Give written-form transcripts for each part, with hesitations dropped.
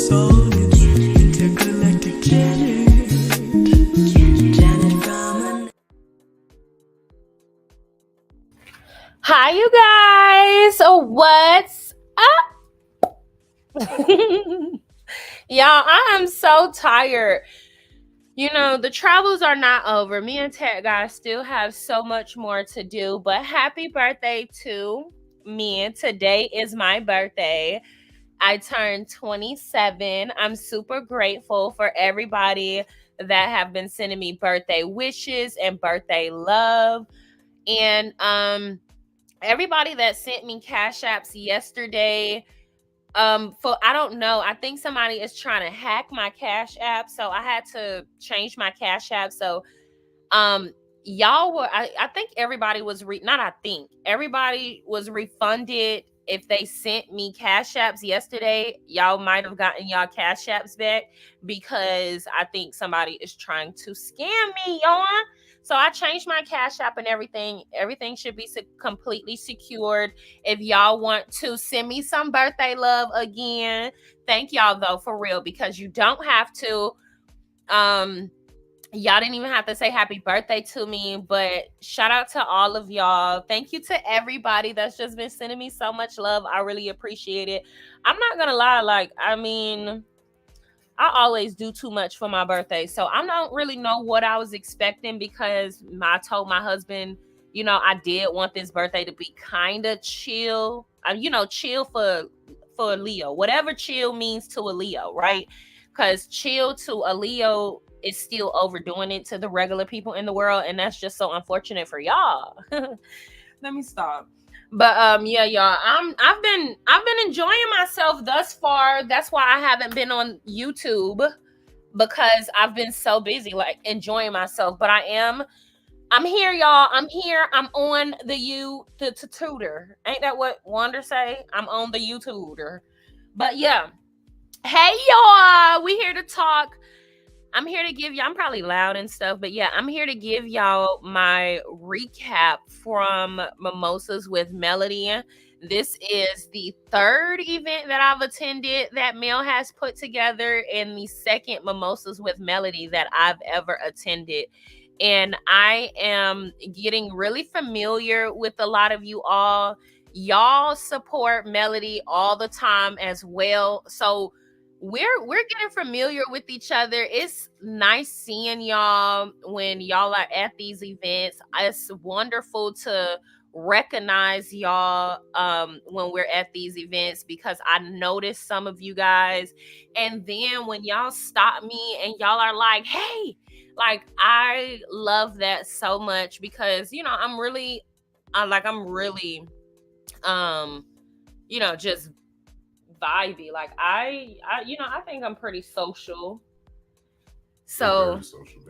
soul is intergalactic Janet. Janet from Hi, you guys. What's up? Y'all, I am so tired. You know, the travels are not over. Me and Tech Guy still have so much more to do, but happy birthday to me. Today is my birthday. I turned 27. I'm super grateful for everybody that have been sending me birthday wishes and birthday love. And everybody that sent me cash apps yesterday, for I don't know, I think somebody is trying to hack my cash app, so I had to change my cash app. So y'all were, I think everybody was everybody was refunded. If they sent me cash apps yesterday, y'all might have gotten y'all cash apps back, because I think somebody is trying to scam me, y'all. So I changed my cash app and everything. Everything should be completely secured. If y'all want to send me some birthday love again, thank y'all though, for real, because you don't have to. Y'all didn't even have to say happy birthday to me, but shout out to all of y'all. Thank you to everybody that's just been sending me so much love. I really appreciate it. I'm not gonna lie, I always do too much for my birthday, so I don't really know what I was expecting, because I told my husband, I did want this birthday to be kind of chill. Chill for a Leo, whatever chill means to a Leo, right? Because chill to a Leo is still overdoing it to the regular people in the world, and that's just so unfortunate for y'all. Let me stop. But yeah, y'all, I've been enjoying myself thus far. That's why I haven't been on YouTube, because I've been so busy enjoying myself. But I'm here, y'all. I'm here. I'm on the tutor. Ain't that what Wanda say? I'm on the YouTuber. But yeah. Hey y'all, we here to talk. I'm here to give y'all, I'm probably loud and stuff, but yeah, I'm here to give y'all my recap from Mimosas with Melody. This is the third event that I've attended that Mel has put together, and the second Mimosas with Melody that I've ever attended. And I am getting really familiar with a lot of you all. Y'all support Melody all the time as well. So we're getting familiar with each other. It's nice seeing y'all when y'all are at these events. It's wonderful to recognize y'all when we're at these events, because I notice some of you guys, and then when y'all stop me and y'all are like, hey, I love that so much, because I'm really just vibey. I think I'm pretty social. So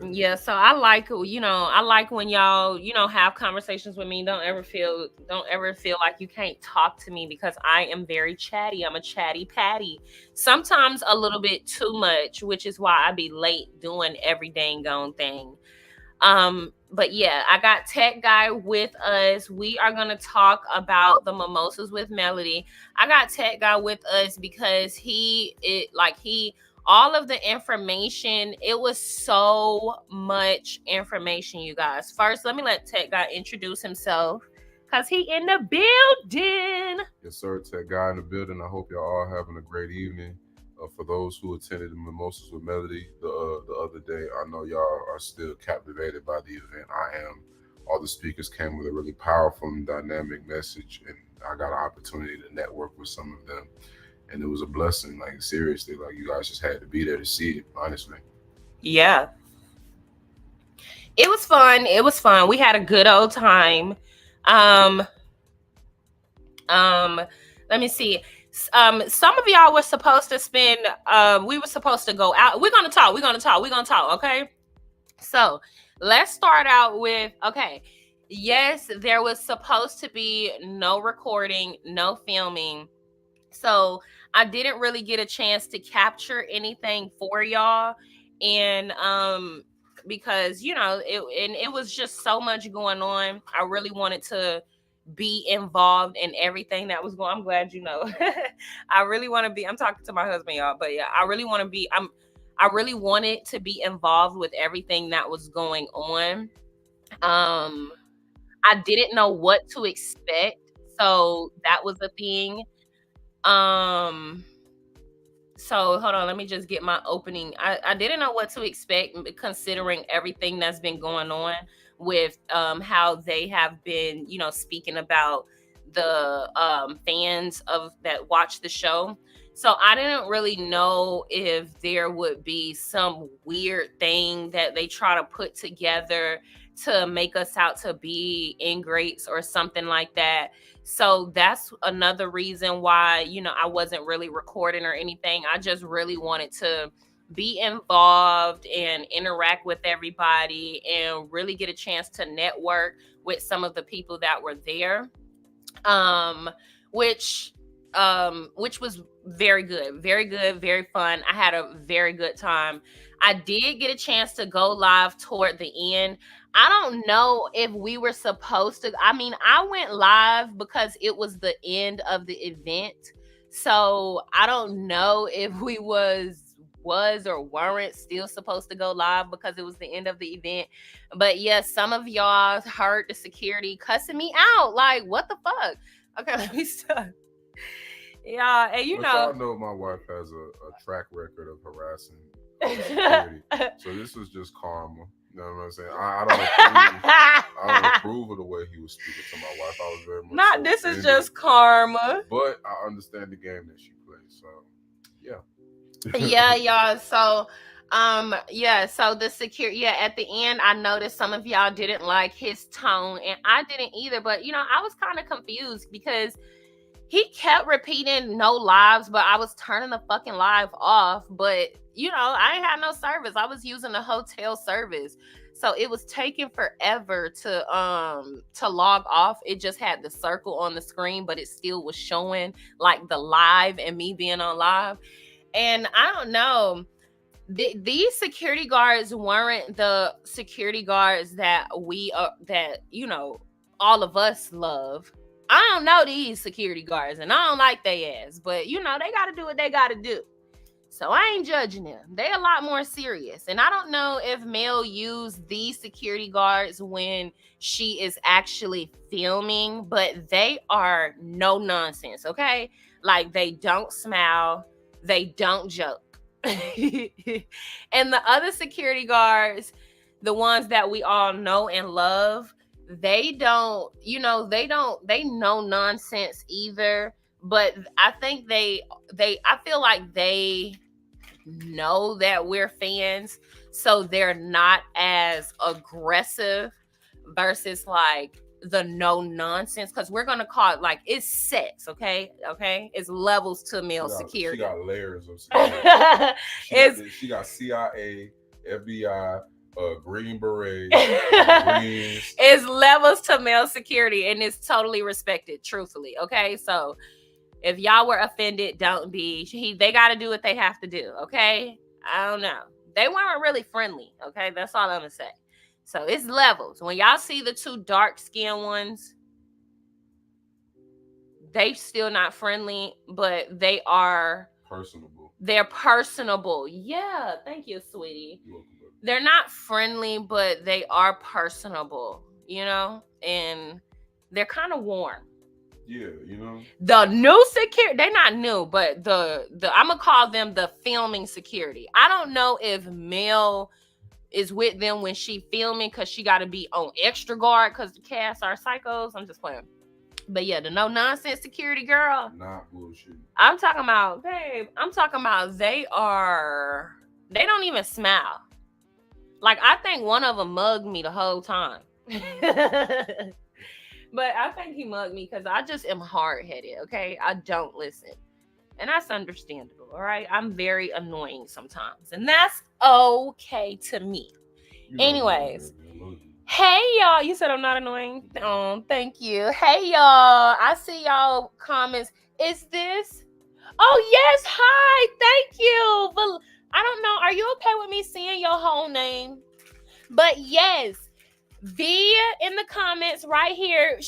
yeah, so I like when y'all, have conversations with me. Don't ever feel like you can't talk to me, because I am very chatty. I'm a chatty patty. Sometimes a little bit too much, which is why I be late doing every dang gone thing. But yeah, I got Tech Guy with us. We are going to talk about the Mimosas with Melody. I got Tech Guy with us because all of the information, it was so much information, you guys. First, let me let Tech Guy introduce himself, because he in the building. Yes, sir. Tech Guy in the building. I hope y'all all having a great evening. For those who attended the Mimosas with Melody the other day, I know y'all are still captivated by the event. I am. All the speakers came with a really powerful and dynamic message, and I got an opportunity to network with some of them. And it was a blessing, seriously. You guys just had to be there to see it, honestly. Yeah. It was fun. We had a good old time. Let me see. Some of y'all were supposed to spend, we were supposed to go out. We're going to talk. Okay. So let's start out with, okay. Yes, there was supposed to be no recording, no filming. So I didn't really get a chance to capture anything for y'all. And, because, it was just so much going on. I really wanted to, be involved in everything that was going. I'm glad you know. I really want to be. I'm talking to my husband, y'all, but yeah, I really want to be. I really wanted to be involved with everything that was going on. Um, I didn't know what to expect, so that was the thing. Um, so hold on, let me just get my opening. I didn't know what to expect considering everything that's been going on with how they have been, speaking about the fans of that watch the show. So I didn't really know if there would be some weird thing that they try to put together to make us out to be ingrates or something like that. So that's another reason why, I wasn't really recording or anything. I just really wanted to be involved and interact with everybody and really get a chance to network with some of the people that were there. Um, which which was very good, very fun. I had a very good time. I did get a chance to go live toward the end. I don't know if we were supposed to. I mean, I went live because it was the end of the event. So I don't know if we was or weren't still supposed to go live because it was the end of the event. But yes, some of y'all heard the security cussing me out. Like, what the fuck? Okay, let me stop. Yeah, and But y'all know my wife has a track record of harassing security. So this was just karma. You know what I'm saying? I don't approve of the way he was speaking to my wife. I was very much Not so this is offended. just karma. But I understand the game that she plays. So yeah. Yeah, y'all. So so the security, at the end I noticed some of y'all didn't like his tone and I didn't either, but I was kind of confused because he kept repeating no lives, but I was turning the fucking live off. But I ain't had no service. I was using the hotel service. So it was taking forever to log off. It just had the circle on the screen, but it still was showing like the live and me being on live. And I don't know. These security guards weren't the security guards that all of us love. I don't know these security guards and I don't like they ass, but they got to do what they got to do. So I ain't judging them. They a lot more serious. And I don't know if Mel used these security guards when she is actually filming, but they are no nonsense, okay? Like, they don't smile, they don't joke. And the other security guards, the ones that we all know and love, they don't, they know nonsense either. But I think I feel like they know that we're fans, so they're not as aggressive versus like the no nonsense, because we're gonna call it like it's sex, okay? It's levels to male security. She got layers of security. She got CIA, FBI, Green Berets, Greens. It's levels to male security, and it's totally respected, truthfully. Okay, so if y'all were offended, don't be. They got to do what they have to do. Okay, I don't know. They weren't really friendly. Okay, that's all I'm gonna say. So it's levels. When y'all see the two dark skinned ones, they still not friendly, but they are personable. They're personable. Yeah, thank you, sweetie. You're welcome. They're not friendly, but they are personable, and they're kind of warm. Yeah, The new security, they're not new, but the I'm gonna call them the filming security. I don't know if Mel is with them when she filming because she got to be on extra guard because the cast are psychos. I'm just playing. But yeah, the no nonsense security girl. Not bullshit. I'm talking about, babe. I'm talking about they don't even smile. Like, I think one of them mugged me the whole time. But I think he mugged me because I just am hard-headed, okay? I don't listen. And that's understandable, all right? I'm very annoying sometimes. And that's okay to me. Anyways. Hey, y'all. You said I'm not annoying? Oh, thank you. Hey, y'all. I see y'all comments. Is this? Oh, yes. Hi. Thank you. But I don't know. Are you okay with me seeing your whole name? But yes. V in the comments right here.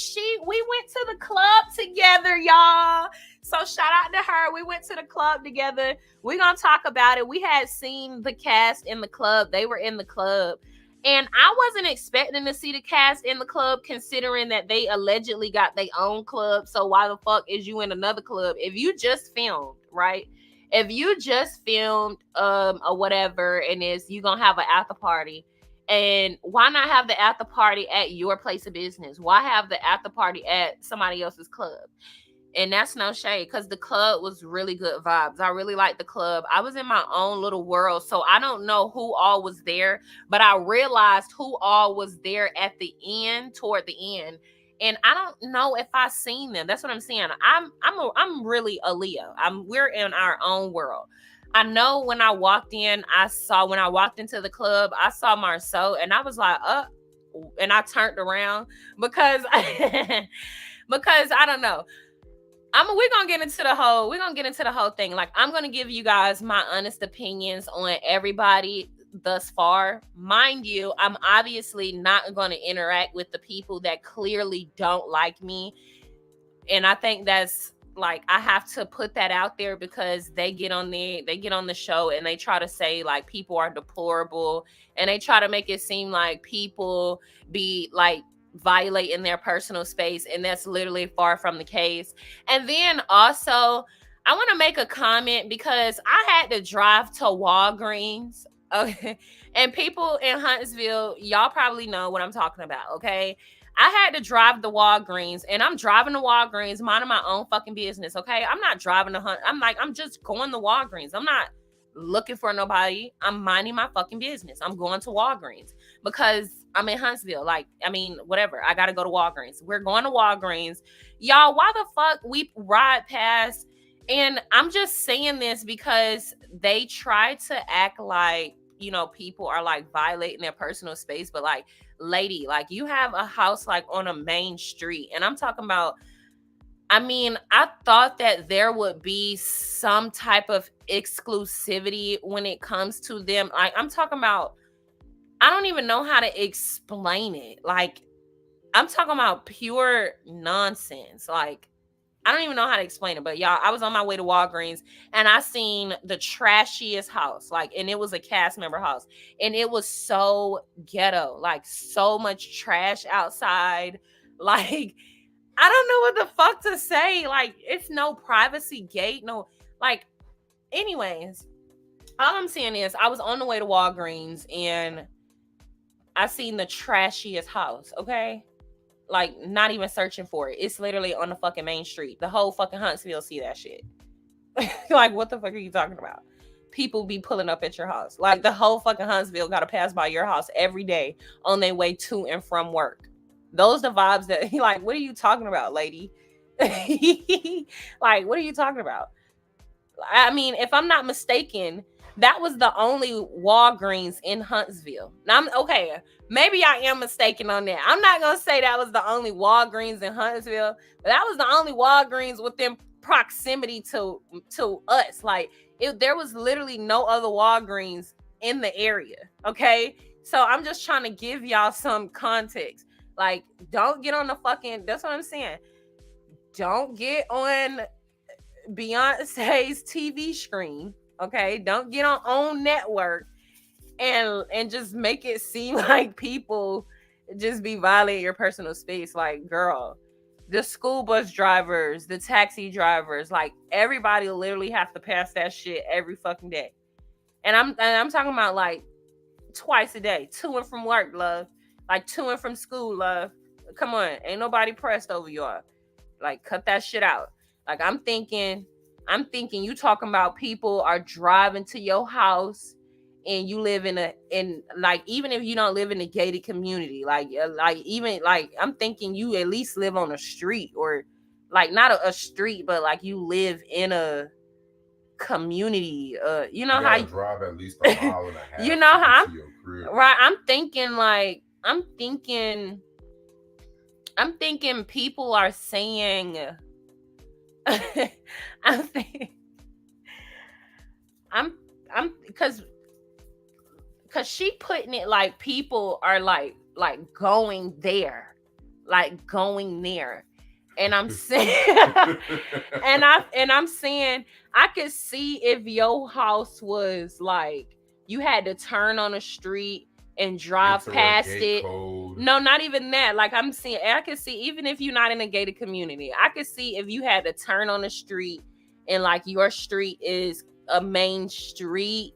We went to the club together, y'all. So shout out to her. We went to the club together. We're gonna talk about it. We had seen the cast in the club. They were in the club. And I wasn't expecting to see the cast in the club, considering that they allegedly got their own club. So why the fuck is you in another club? If you just filmed, right? If you just filmed or whatever, and you gonna have an after party. And why not have the after party at your place of business? Why have the after party at somebody else's club? And that's no shade, because the club was really good vibes. I really liked the club. I was in my own little world, so I don't know who all was there, but I realized who all was there at the end, toward the end. And I don't know if I seen them. That's what I'm saying. I'm really a Leo. We're in our own world. I know when I walked into the club, I saw Marsau, and I was like, and I turned around because because I don't know. We're gonna get into the whole thing. Like, I'm gonna give you guys my honest opinions on everybody thus far. Mind you, I'm obviously not gonna interact with the people that clearly don't like me. And I think that's, like, I have to put that out there, because they get on the show and they try to say like people are deplorable, and they try to make it seem like people be like violating their personal space, and that's literally far from the case. And then also, I want to make a comment, because I had to drive to Walgreens. Okay. And people in Huntsville, y'all probably know what I'm talking about. Okay. I had to drive to Walgreens, and I'm driving to Walgreens, minding my own fucking business. Okay. I'm not driving to I'm just going to Walgreens. I'm not looking for nobody. I'm minding my fucking business. I'm going to Walgreens because I'm in Huntsville. Like, I mean, whatever. I got to go to Walgreens. We're going to Walgreens. Y'all, why the fuck we ride past? And I'm just saying this because they try to act like, people are like violating their personal space. But like, lady, like, you have a house like on a main street. And I'm talking about, I thought that there would be some type of exclusivity when it comes to them. Like, I'm talking about, I don't even know how to explain it. Like, I'm talking about pure nonsense. Like, I don't even know how to explain it. But y'all, I was on my way to Walgreens, and I seen the trashiest house. Like, and it was a cast member house. And it was so ghetto. Like, so much trash outside. Like, I don't know what the fuck to say. Like, it's no privacy gate. No, like, anyways, all I'm saying is I was on the way to Walgreens, and I seen the trashiest house. Okay. Like, not even searching for it. It's literally on the fucking main street. The whole fucking Huntsville see that shit. Like, what the fuck are you talking about? People be pulling up at your house. Like, the whole fucking Huntsville got to pass by your house every day on their way to and from work. Those the vibes that, like, what are you talking about, lady? Like, what are you talking about? I mean, if I'm not mistaken, that was the only Walgreens in Huntsville. Now, okay, maybe I am mistaken on that. I'm not gonna say that was the only Walgreens in Huntsville, but that was the only Walgreens within proximity to us. Like, there was literally no other Walgreens in the area. Okay, so I'm just trying to give y'all some context. Like, don't get on the fucking. That's what I'm saying. Don't get on Beyonce's TV screen. Okay, don't get on own network and just make it seem like people just be violating your personal space. Like, girl, the school bus drivers, the taxi drivers, like, everybody literally have to pass that shit every fucking day. And I'm talking about like twice a day, to and from work, love. Like, to and from school, love. Come on, ain't nobody pressed over y'all. Like, cut that shit out. Like, I'm thinking you talking about people are driving to your house, and you live in like, even if you don't live in a gated community, like even like, I'm thinking you at least live on a street, or like not a street, but like you live in a community. You know, You how gotta drive at least a mile and a half. you know to how get to your crib. right? I'm thinking people are saying I'm because she putting it like people are like like going there, and I'm saying, I'm saying, I could see if your house was like you had to turn on the street and drive Enter a past gate it. code. No, not even that. Like I'm saying, I could see even if you're not in a gated community, I could see if you had to turn on the street and like your street is a main street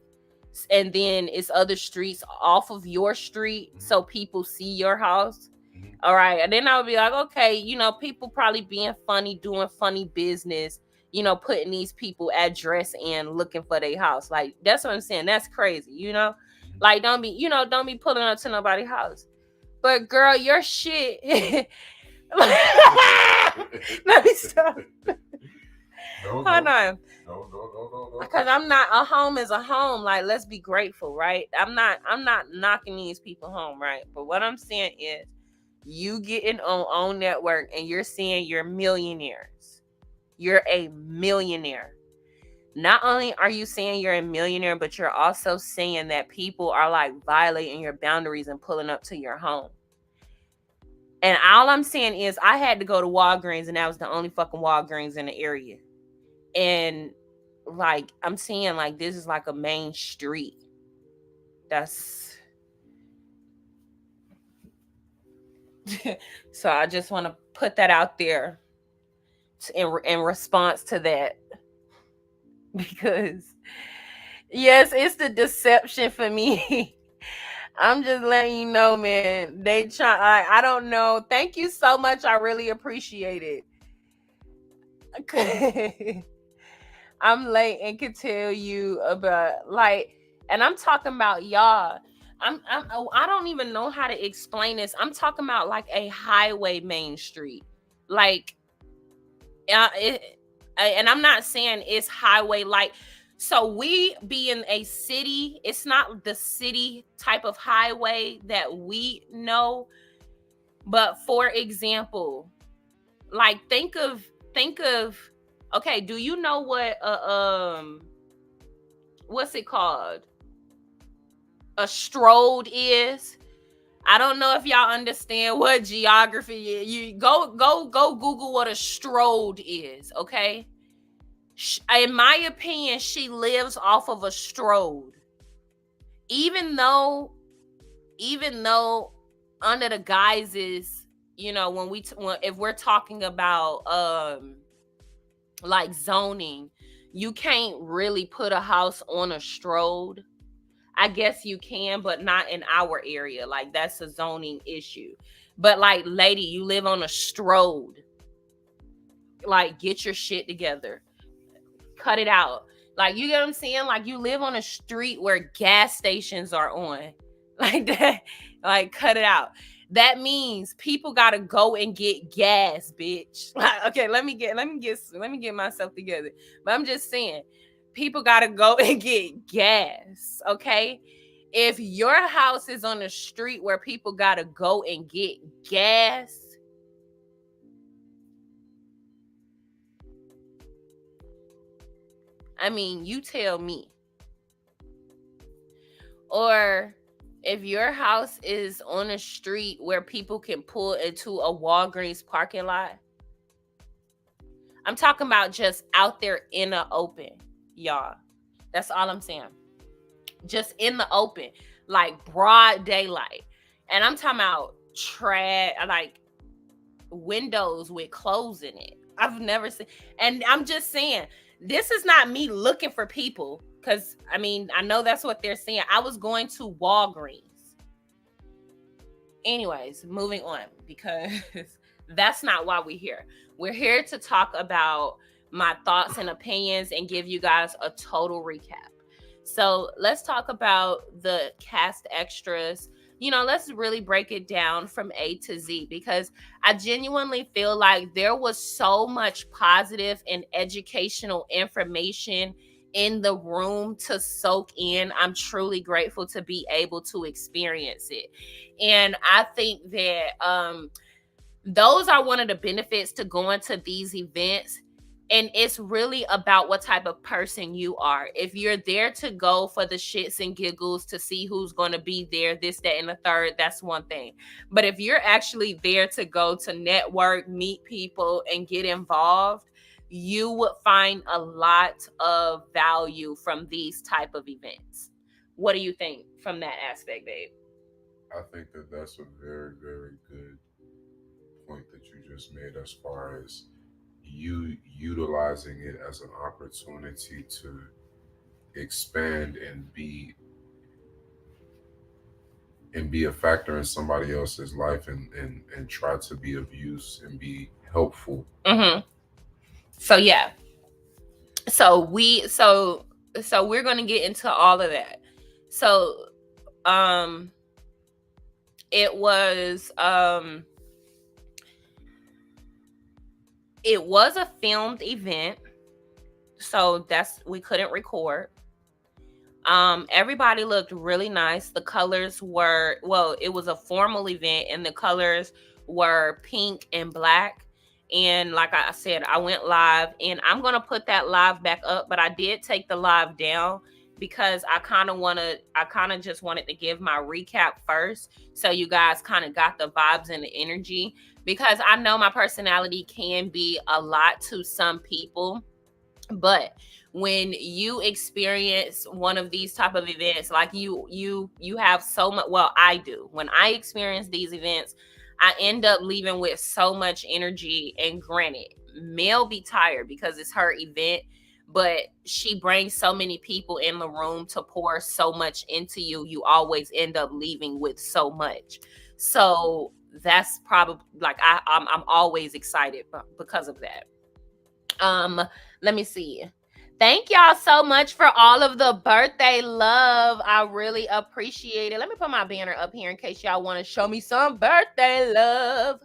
and then it's other streets off of your street so people see your house. Mhm. All right. And then I would be like, okay, you know, people probably being funny, doing funny business, you know, putting these people address in looking for their house. Like, that's what I'm saying. That's crazy, you know? Like, don't be pulling up to nobody's house. But girl, your shit. Let me stop. No, Hold no, on. no. Because I'm not, a home is a home. Like, let's be grateful, right? I'm not knocking these people home, right? But what I'm saying is, you getting on network and you're saying you're millionaires. You're a millionaire. Not only are you saying you're a millionaire, but you're also saying that people are like violating your boundaries and pulling up to your home. And all I'm saying is I had to go to Walgreens and that was the only fucking Walgreens in the area. And like, I'm saying like this is like a main street. That's so I just want to put that out there in response to that. Because yes, it's the deception for me. I'm just letting you know, man. They try. I don't know. Thank you so much. I really appreciate it. I'm late and can tell you about like, and I'm talking about y'all. I don't even know how to explain this. I'm talking about like a highway main street, like, and I'm not saying it's highway like. So we be in a city. It's not the city type of highway that we know. But for example, like think of okay, do you know what what's it called? A strode is? I don't know if y'all understand what geography is. You go Google what a strode is, okay? In my opinion, she lives off of a strode. Even though under the guises, you know, when if we're talking about like zoning, you can't really put a house on a strode. I guess you can, but not in our area. Like that's a zoning issue. But like, lady, you live on a strode. Like, get your shit together. Cut it out. Like, you get what I'm saying? Like, you live on a street where gas stations are on. Like that. Like, cut it out. That means people gotta go and get gas, bitch. Like, okay, let me get myself together. But I'm just saying, people gotta go and get gas. Okay. If your house is on a street where people gotta go and get gas, I mean, you tell me. Or if your house is on a street where people can pull into a Walgreens parking lot, I'm talking about just out there in the open, y'all. That's all I'm saying. Just in the open, like broad daylight. And I'm talking about like windows with clothes in it. I've never seen. And I'm just saying, this is not me looking for people. Because, I mean, I know that's what they're saying. I was going to Walgreens. Anyways, moving on, because that's not why we're here. We're here to talk about my thoughts and opinions and give you guys a total recap. So let's talk about the cast extras. You know, let's really break it down from A to Z, because I genuinely feel like there was so much positive and educational information in the room to soak in. I'm truly grateful to be able to experience it. And I think that those are one of the benefits to going to these events. And it's really about what type of person you are. If you're there to go for the shits and giggles to see who's going to be there, this, that, and the third, that's one thing. But if you're actually there to go to network, meet people, and get involved, you would find a lot of value from these type of events. What do you think from that aspect, babe? I think that that's a very, very good point that you just made as far as you utilizing it as an opportunity to expand and be a factor in somebody else's life and try to be of use and be helpful. Mm-hmm. So yeah. So we're gonna get into all of that. So um it was a filmed event, so we couldn't record. Everybody looked really nice. The colors were, well, it was a formal event and the colors were pink and black. And like I said, I went live, and I'm going to put that live back up, but I did take the live down because I kind of just wanted to give my recap first, so you guys kind of got the vibes and the energy, because I know my personality can be a lot to some people. But when you experience one of these type of events, like you have so much, well, I do. When I experience these events, I end up leaving with so much energy. And granted, Mel be tired because it's her event, but she brings so many people in the room to pour so much into you. You always end up leaving with so much. So that's probably like I'm always excited because of that. Let me see. Thank y'all so much for all of the birthday love. I really appreciate it. Let me put my banner up here in case y'all want to show me some birthday love.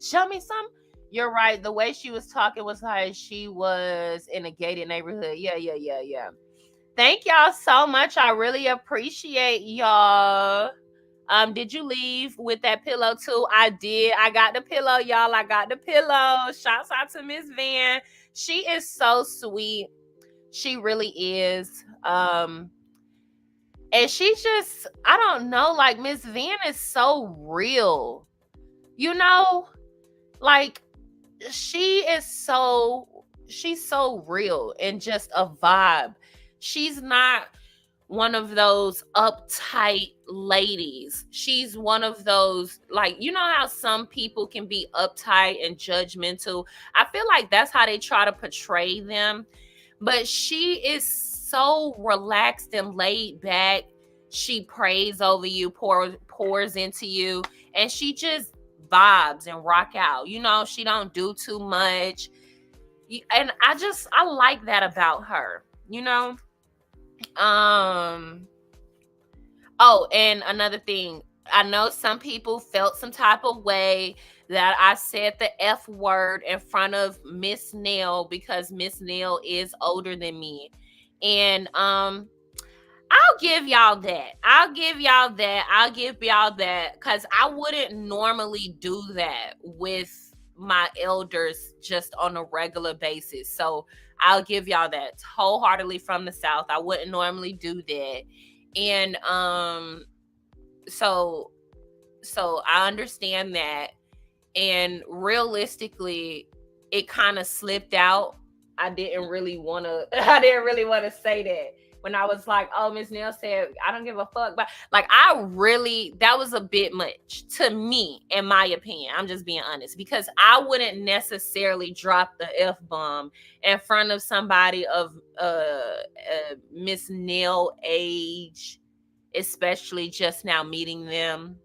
Show me some. You're right. The way she was talking was like she was in a gated neighborhood. Yeah. Thank y'all so much. I really appreciate y'all. Did you leave with that pillow too? I did. I got the pillow, y'all. I got the pillow. Shouts out to Miss Van. She is so sweet. She really is. And she just, I don't know, like Miss Van is so real. You know, like she's so real and just a vibe. She's not one of those uptight ladies. She's one of those, like, you know how some people can be uptight and judgmental? I feel like that's how they try to portray them. But she is so relaxed and laid back. She prays over you, pours into you, and she just vibes and rock out. You know, she don't do too much. And I like that about her, you know? Oh, and another thing, I know some people felt some type of way that I said the F word in front of Miss Nell, because Miss Nell is older than me. And I'll give y'all that. Because I wouldn't normally do that with my elders just on a regular basis. So I'll give y'all that wholeheartedly from the South. I wouldn't normally do that. And so I understand that. And realistically, it kind of slipped out. I didn't really want to say that when I was like, oh, Miss Nell said, I don't give a fuck. But like, that was a bit much to me, in my opinion. I'm just being honest, because I wouldn't necessarily drop the F-bomb in front of somebody of Miss Nell age, especially just now meeting them.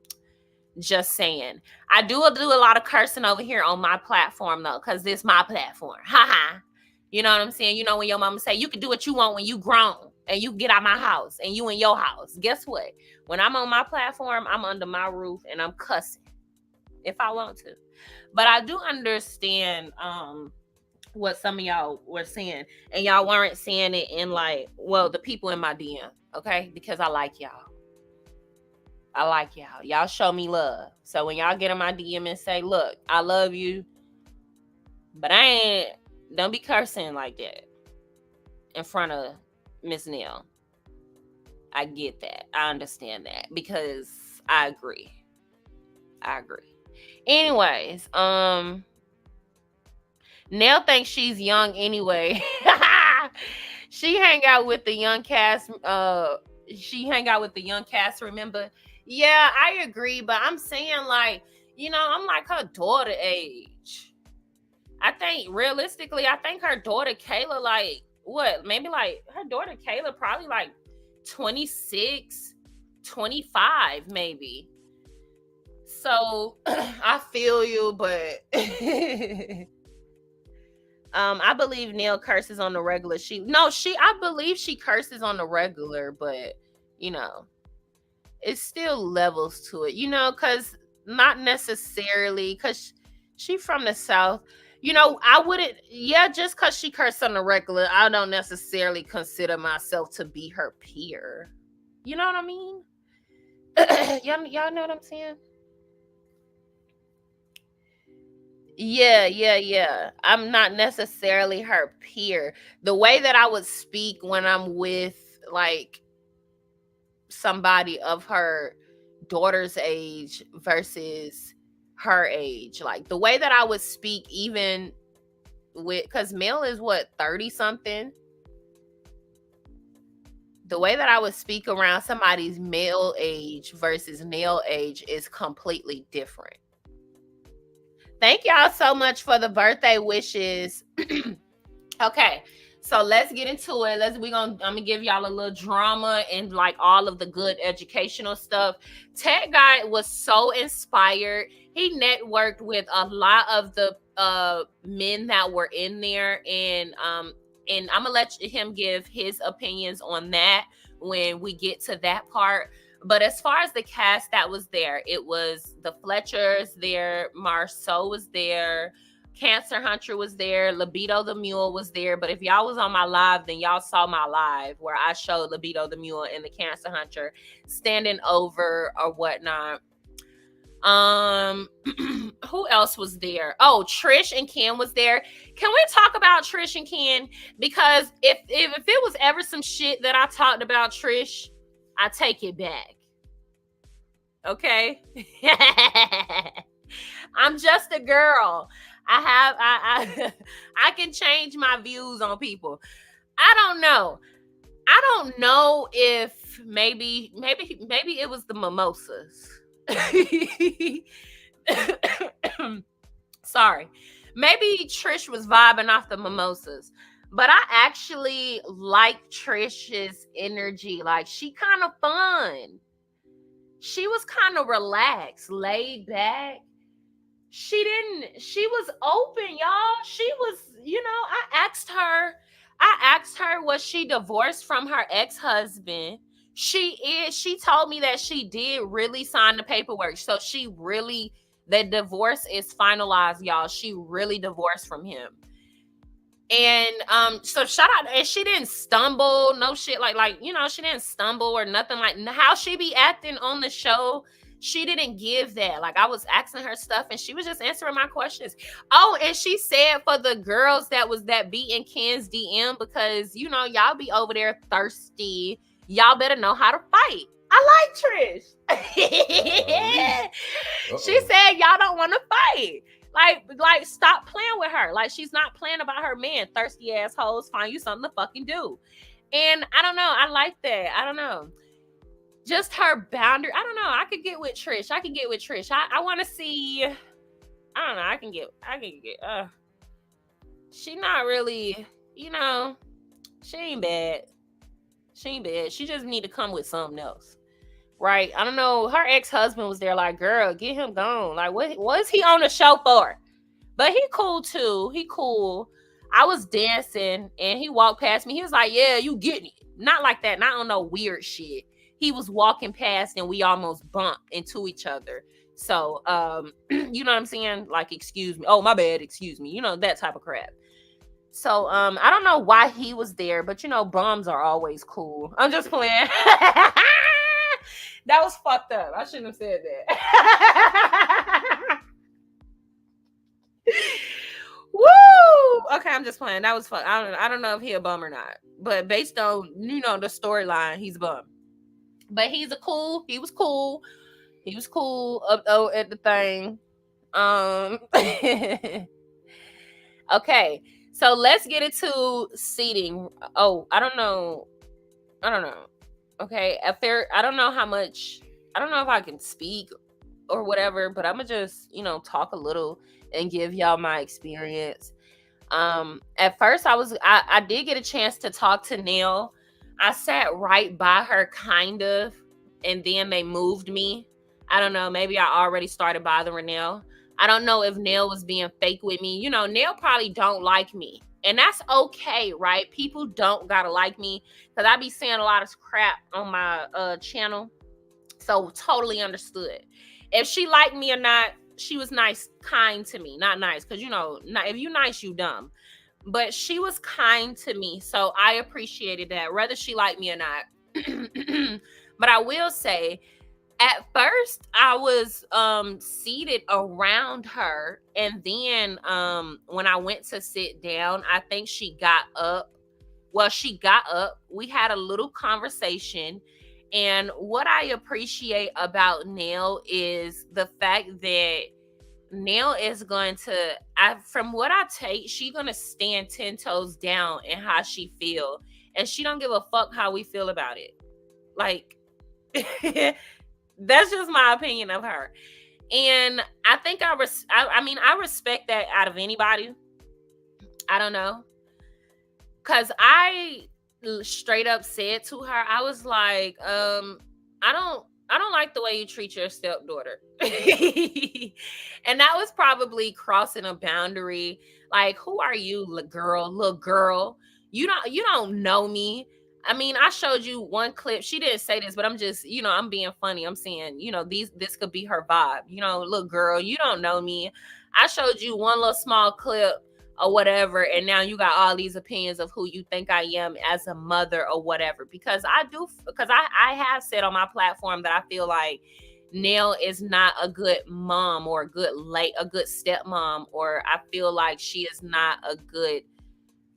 Just saying. I do a lot of cursing over here on my platform, though, because this is my platform. Haha. You know what I'm saying? You know, when your mama say you can do what you want when you grown and you get out my house and you in your house. Guess what? When I'm on my platform, I'm under my roof and I'm cussing if I want to. But I do understand what some of y'all were saying, and y'all weren't saying it in like, well, the people in my DM, okay? Because I like y'all. Y'all show me love. So when y'all get in my DM and say, look, I love you, but I Don't be cursing like that in front of Miss Nell. I get that. I understand that because I agree. I agree. Anyways, Nell thinks she's young anyway. She hang out with the young cast. She hang out with the young cast. Remember? Yeah, I agree. But I'm saying like, I'm like her daughter age. I think realistically, I think her daughter Kayla like what? Maybe like her daughter Kayla probably like 26, 25 maybe. So I feel you, but I believe Neil curses on the regular. I believe she curses on the regular, but it's still levels to it, because not necessarily because she from the South. I wouldn't, just because she cursed on the regular, I don't necessarily consider myself to be her peer. You know what I mean? y'all know what I'm saying? Yeah. I'm not necessarily her peer. The way that I would speak when I'm with like somebody of her daughter's age versus her age, like the way that I would speak, even with, because Mel is what, 30 something. The way that I would speak around somebody's male age versus male age is completely different. Thank y'all so much for the birthday wishes. Okay, so let's get into it. I'm gonna give y'all a little drama and like all of the good educational stuff. Tech Guy was so inspired. He networked with a lot of the men that were in there, and I'm gonna let him give his opinions on that when we get to that part. But as far as the cast that was there, it was the Fletchers there, Marsau was there, Cancer Hunter was there, Libido the Mule was there. But if y'all was on my live, then y'all saw my live where I showed Libido the Mule and the Cancer Hunter standing over or whatnot. Who else was there? Oh, Trish and Ken was there. Can we talk about Trish and Ken? Because if it was ever some shit that I talked about Trish, I take it back. Okay. I'm just a girl. I can change my views on people. I don't know if maybe it was the mimosas. Sorry. Maybe Trish was vibing off the mimosas. But I actually like Trish's energy. Like, she kind of fun. She was kind of relaxed, laid back. She was open, y'all. She was, I asked her, was she divorced from her ex-husband? She told me that she did really sign the paperwork. So the divorce is finalized, y'all. She really divorced from him. And so shout out, and she didn't stumble, no shit like she didn't stumble or nothing like how she be acting on the show. She didn't give that. Like, I was asking her stuff and she was just answering my questions. Oh, and she said for the girls that be in Ken's DM, because y'all be over there thirsty, y'all better know how to fight. I like Trish. She said y'all don't want to fight. Like, stop playing with her. Like, she's not playing about her man. Thirsty assholes, find you something to fucking do. And I don't know. I like that. I don't know. Just her boundary. I don't know. I could get with Trish. I want to see. I don't know. I can get. She not really, she ain't bad. She just need to come with something else. Right? I don't know. Her ex-husband was there like, girl, get him gone. Like, what was he on the show for? But he cool too. He cool. I was dancing and he walked past me. He was like, yeah, you getting it. Not like that. Not on no weird shit. He was walking past and we almost bumped into each other. So, you know what I'm saying? Like, excuse me. Oh, my bad. Excuse me. That type of crap. So, I don't know why he was there, but bums are always cool. I'm just playing. That was fucked up. I shouldn't have said that. Woo! Okay, I'm just playing. That was fun. I don't know if he a bum or not, but based on the storyline, he's a bum. But he was cool. He was cool up at the thing. Okay, so let's get into seating. Oh, I don't know. Okay, I don't know how much. I don't know if I can speak or whatever, but I'm gonna just talk a little and give y'all my experience. At first I did get a chance to talk to Nell. I sat right by her kind of, and then they moved me. I don't know, maybe I already started bothering Nell. I don't know if Nell was being fake with me. Nell probably don't like me, and that's okay, right? People don't gotta like me, because I be saying a lot of crap on my channel. So totally understood. If she liked me or not, she was nice, kind to me. Not nice, because if you nice, you dumb. But she was kind to me, so I appreciated that, whether she liked me or not. But I will say, at first I was seated around her, and then when I went to sit down, I think she got up. Well, she got up. We had a little conversation. And what I appreciate about Nell is the fact that Nell is going to, from what I take, she's going to stand 10 toes down in how she feel. And she don't give a fuck how we feel about it. Like, that's just my opinion of her. And I think I respect that out of anybody. I don't know. Because I straight up said to her, I was like, I don't like the way you treat your stepdaughter. And that was probably crossing a boundary. Like, who are you, little girl? You don't know me. I mean, I showed you one clip. She didn't say this, but I'm just, I'm being funny. I'm saying, this could be her vibe. Little girl, you don't know me. I showed you one little small clip or whatever, and now you got all these opinions of who you think I am as a mother or whatever. Because I have said on my platform that I feel like Nell is not a good mom or a good stepmom, or I feel like she is not a good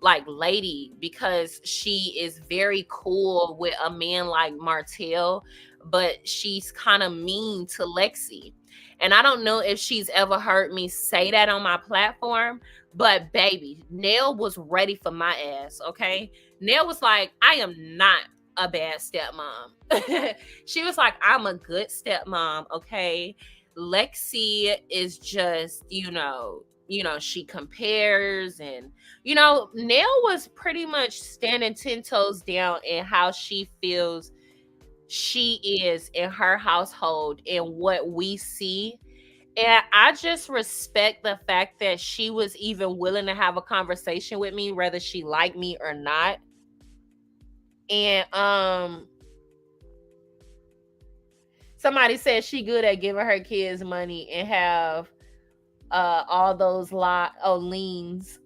lady, because she is very cool with a man like Martell, but she's kind of mean to Lexi. And I don't know if she's ever heard me say that on my platform, but baby, Nell was ready for my ass, okay? Nell was like, I am not a bad stepmom. She was like, I'm a good stepmom, okay? Lexi is just, she compares, and Nell was pretty much standing 10 toes down in how she feels she is in her household and what we see. And I just respect the fact that she was even willing to have a conversation with me, whether she liked me or not. And somebody said she good at giving her kids money and have all those liens.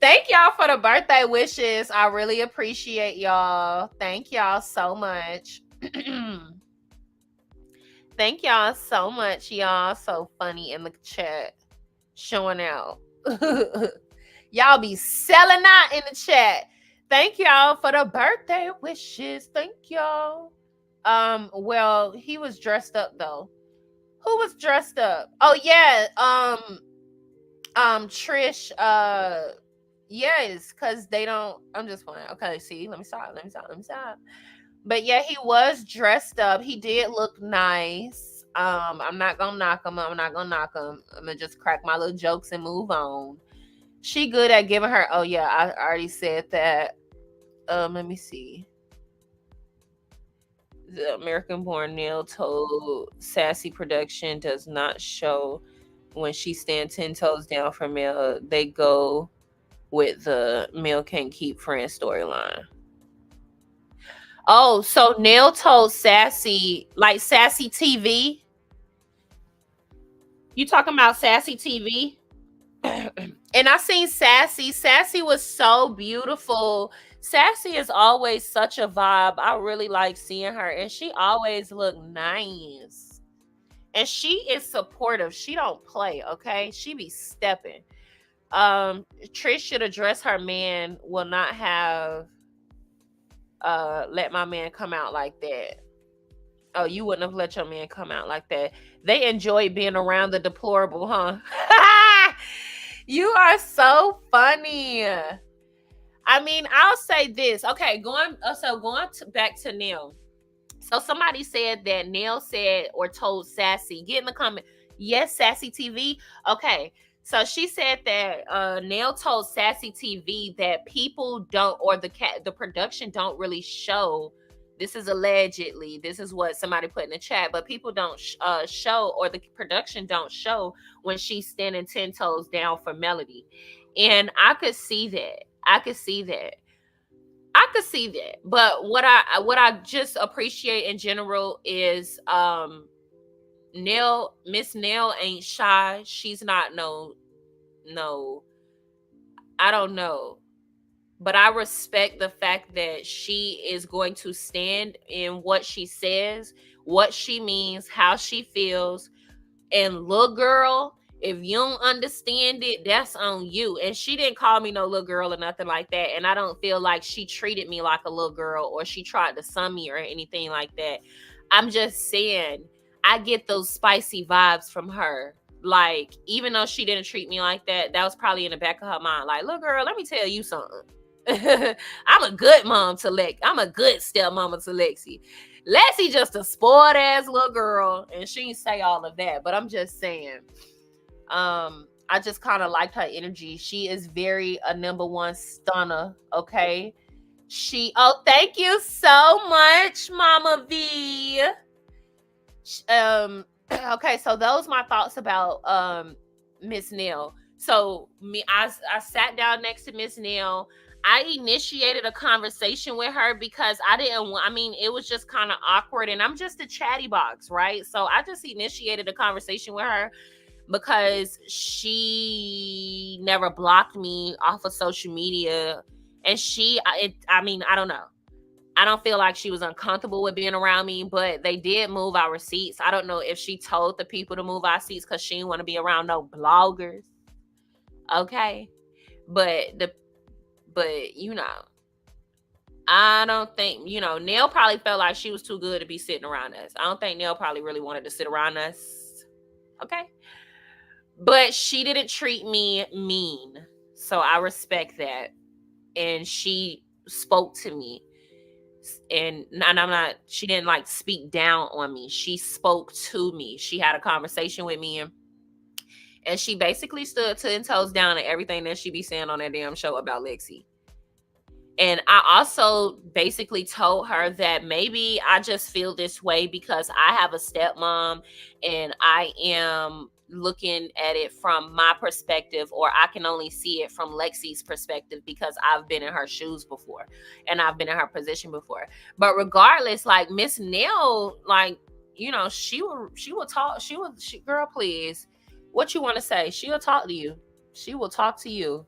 Thank y'all for the birthday wishes. I really appreciate y'all. Thank y'all so much. Thank y'all so much. Y'all so funny in the chat, showing out. Y'all be selling out in the chat. Thank y'all for the birthday wishes. Thank y'all. Well, he was dressed up though. Who was dressed up? Oh yeah, Trish, yes, because they don't, I'm just playing. Okay, see, let me stop. But yeah, he was dressed up. He did look nice. I'm not gonna knock him. I'm gonna just crack my little jokes and move on. She good at giving her, oh yeah, I already said that. Let me see. The American-born Nell told Sassy Production does not show when she stands 10 toes down for male. They go with the male can't keep friends storyline. Oh, so Nell told Sassy, like Sassy TV? You talking about Sassy TV? And I seen Sassy. Sassy was so beautiful. Sassy is always such a vibe. I really like seeing her, and she always look nice. And she is supportive. She don't play, okay? She be stepping. Trish should address her man will not have let my man come out like that. Oh, you wouldn't have let your man come out like that. They enjoy being around the deplorable, huh? You are so funny. I mean, I'll say this. Okay, back to Nell. So somebody said that Nell said or told Sassy. Get in the comment. Yes, Sassy TV. Okay. So she said that Nell told Sassy TV that people don't, or the production don't really show. This is allegedly. This is what somebody put in the chat, but people don't show, or the production don't show when she's standing 10 toes down for Melody. And I could see that. I could see that. But what I just appreciate in general is Miss Nell ain't shy. She's not no, I don't know. But I respect the fact that she is going to stand in what she says, what she means, how she feels. And little girl, if you don't understand it, that's on you. And she didn't call me no little girl or nothing like that. And I don't feel like she treated me like a little girl or she tried to sun me or anything like that. I'm just saying, I get those spicy vibes from her. Like, even though she didn't treat me like that, that was probably in the back of her mind. Like, little girl, let me tell you something. I'm a good mom to Lex. I'm a good stepmama to Lexi. Lexi just a spoiled ass little girl, and she didn't say all of that. But I'm just saying, I just kind of liked her energy. She is very a number one stunner. Okay, thank you so much, Mama V. Okay, so those my thoughts about Miss Nell. So I sat down next to Miss Nell. I initiated a conversation with her because I didn't want, I mean, it was just kind of awkward, and I'm just a chatty box, right? So I just initiated a conversation with her because she never blocked me off of social media. And I don't know. I don't feel like she was uncomfortable with being around me, but they did move our seats. I don't know if she told the people to move our seats because she didn't want to be around no bloggers. Okay. But I don't think, Nell probably felt like she was too good to be sitting around us. I don't think Nell probably really wanted to sit around us. Okay. But she didn't treat me mean. So I respect that. And she spoke to me. And she didn't like speak down on me. She spoke to me. She had a conversation with me. And she basically stood 10 toes down at everything that she be saying on that damn show about Lexi. And I also basically told her that maybe I just feel this way because I have a stepmom and I am looking at it from my perspective, or I can only see it from Lexi's perspective because I've been in her shoes before and I've been in her position before. But regardless, like Miss Nell, like, she will talk. Girl, please. What you want to say? She'll talk to you. She will talk to you.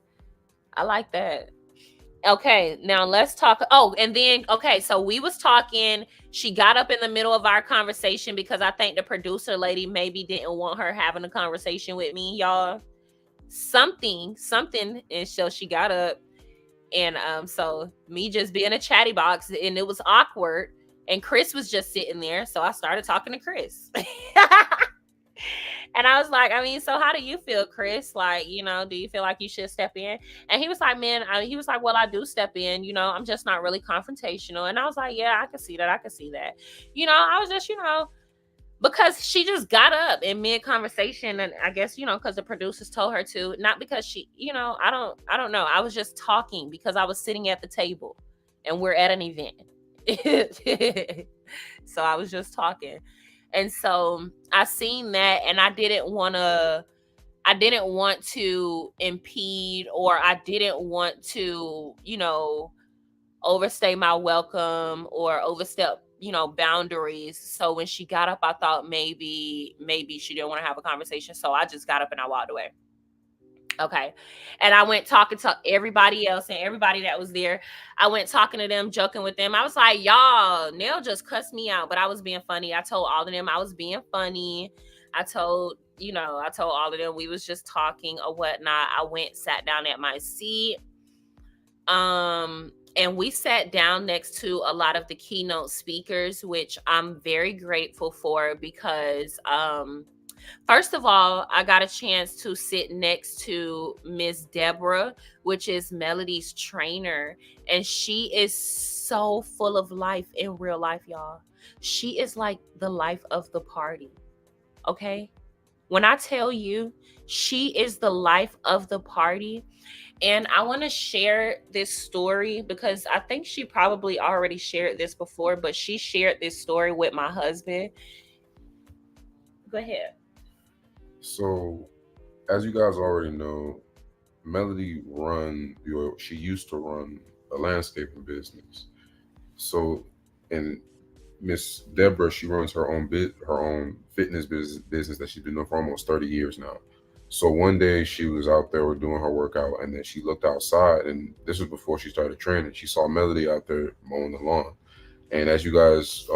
I like that. Okay, now let's talk. Oh, and then, okay, so we was talking. She got up in the middle of our conversation because I think the producer lady maybe didn't want her having a conversation with me, y'all. Something. And so she got up. And so me just being a chatty box, and it was awkward. And Chris was just sitting there. So I started talking to Chris. And I was like, so how do you feel, Chris? Like, do you feel like you should step in? And he was like, well, I do step in, I'm just not really confrontational. And I was like, yeah, I can see that. I was just, because she just got up in mid-conversation. And I guess, because the producers told her to, not because she, I don't know. I was just talking because I was sitting at the table and we're at an event. So I was just talking. And so I seen that, and I didn't want to impede, or I didn't want to, overstay my welcome or overstep, boundaries. So when she got up, I thought maybe she didn't want to have a conversation. So I just got up and I walked away. Okay. And I went talking to everybody else and everybody that was there. I went talking to them, joking with them. I was like, y'all, Nell just cussed me out, but I was being funny. I told all of them I was being funny. I told I told all of them we was just talking or whatnot. I went, sat down at my seat. And we sat down next to a lot of the keynote speakers, which I'm very grateful for because first of all, I got a chance to sit next to Miss Deborah, which is Melody's trainer, and she is so full of life in real life, y'all. She is like the life of the party. Okay? When I tell you she is the life of the party, and I want to share this story because I think she probably already shared this before, but she shared this story with my husband. Go ahead. So, as you guys already know, Melody she used to run a landscaping business. So, and Miss Deborah, she runs her own fitness business that she's been doing for almost 30 years now. So one day she was out there doing her workout, and then she looked outside, and this was before she started training. She saw Melody out there mowing the lawn, and as you guys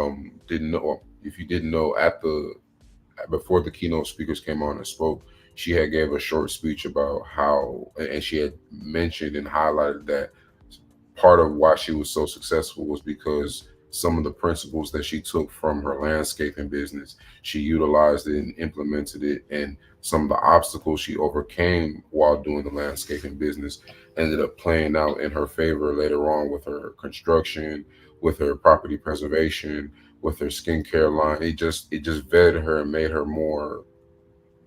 didn't know, or if you didn't know, before the keynote speakers came on and spoke, she had gave a short speech about how, and she had mentioned and highlighted that part of why she was so successful was because some of the principles that she took from her landscaping business, she utilized it and implemented it, and some of the obstacles she overcame while doing the landscaping business ended up playing out in her favor later on with her construction, with her property preservation, with her skincare line. It just vetted her and made her more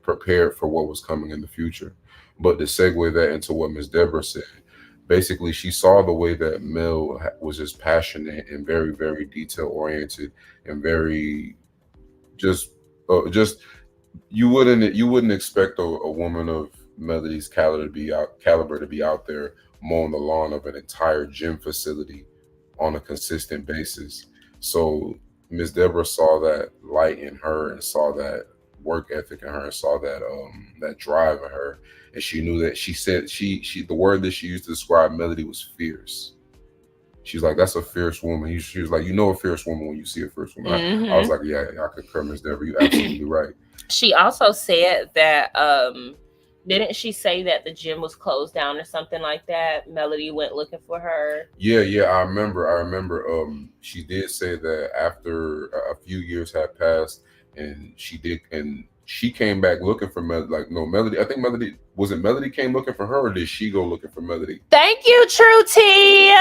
prepared for what was coming in the future. But to segue that into what Miss Deborah said, basically she saw the way that Mel was just passionate and very, very detail oriented and very just just you wouldn't expect a woman of Melody's caliber to be out there mowing the lawn of an entire gym facility on a consistent basis. So Miss Deborah saw that light in her and saw that work ethic in her and saw that drive in her, and she knew that she said she the word that she used to describe Melody was fierce. She's like, that's a fierce woman. She was like, you know a fierce woman when you see a fierce woman. I was like, yeah, I concur, Miss Deborah. You're absolutely right. She also said that didn't she say that the gym was closed down or something like that? Melody went looking for her. Yeah, I remember. She did say that after a few years had passed, and she came back looking for Melody. Like, no, Melody. I think Melody came looking for her, or did she go looking for Melody? Thank you, True T.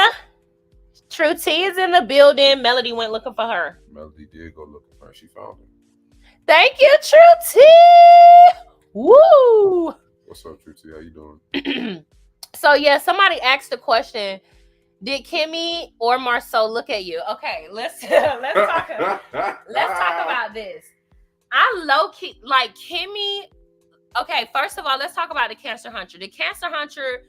True T is in the building. Melody went looking for her. Melody did go looking for her. She found her. Thank you, True T. Woo! What's up, True T? How you doing? So yeah, somebody asked the question: did Kimmy or Marsau look at you? Okay, let's talk about this. I low key like Kimmy. Okay, first of all, let's talk about the Cancer Hunter. The Cancer Hunter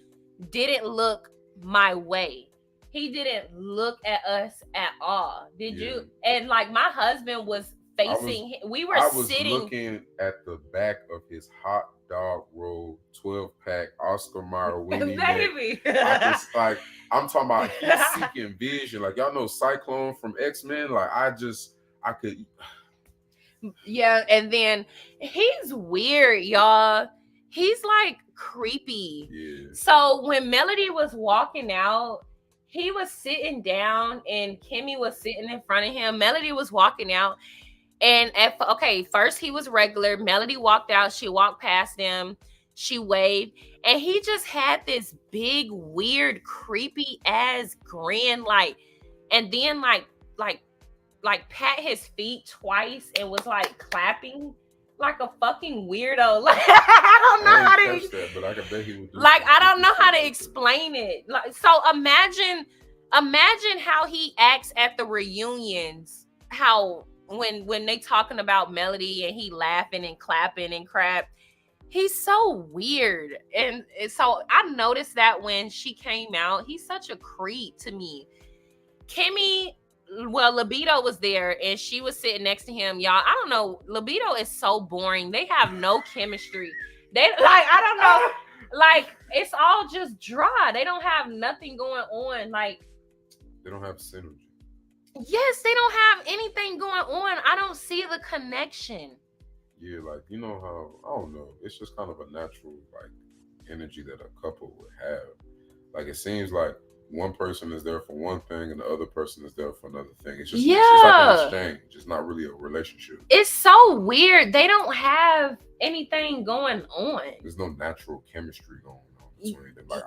didn't look my way. He didn't look at us at all. Did you? And like my husband was facing. We were sitting. Looking at the back of his hot dog roll 12-pack Oscar Mayer weenie Baby. I'm talking about heat-seeking vision. Like, y'all know Cyclone from X-Men. Like, I could. Yeah, and then he's weird, y'all. He's like creepy. Yeah. So when Melody was walking out, he was sitting down and Kimmy was sitting in front of him. Melody was walking out. And first he was regular. Melody walked out. She walked past him. She waved. And he just had this big, weird, creepy ass grin. And then pat his feet twice and was like clapping like a fucking weirdo. Like, I don't know how to that, but I can bet he would. I don't know how to explain it. Like, so imagine how he acts at the reunions. How when they talking about Melody and he laughing and clapping and crap. He's so weird. And so I noticed that when she came out, he's such a creep to me. Kimmy, well, Libido was there and she was sitting next to him. Y'all, I don't know. Libido is so boring. They have no chemistry. I don't know. Like, it's all just dry. They don't have nothing going on. Like, they don't have synergy. Yes, they don't have anything going on. I don't see the connection. Yeah, like you know how I don't know. It's just kind of a natural like energy that a couple would have. Like it seems like one person is there for one thing and the other person is there for another thing. It's like an Yeah. exchange. It's not really a relationship. It's so weird. They don't have anything going on. There's no natural chemistry going on between them. Like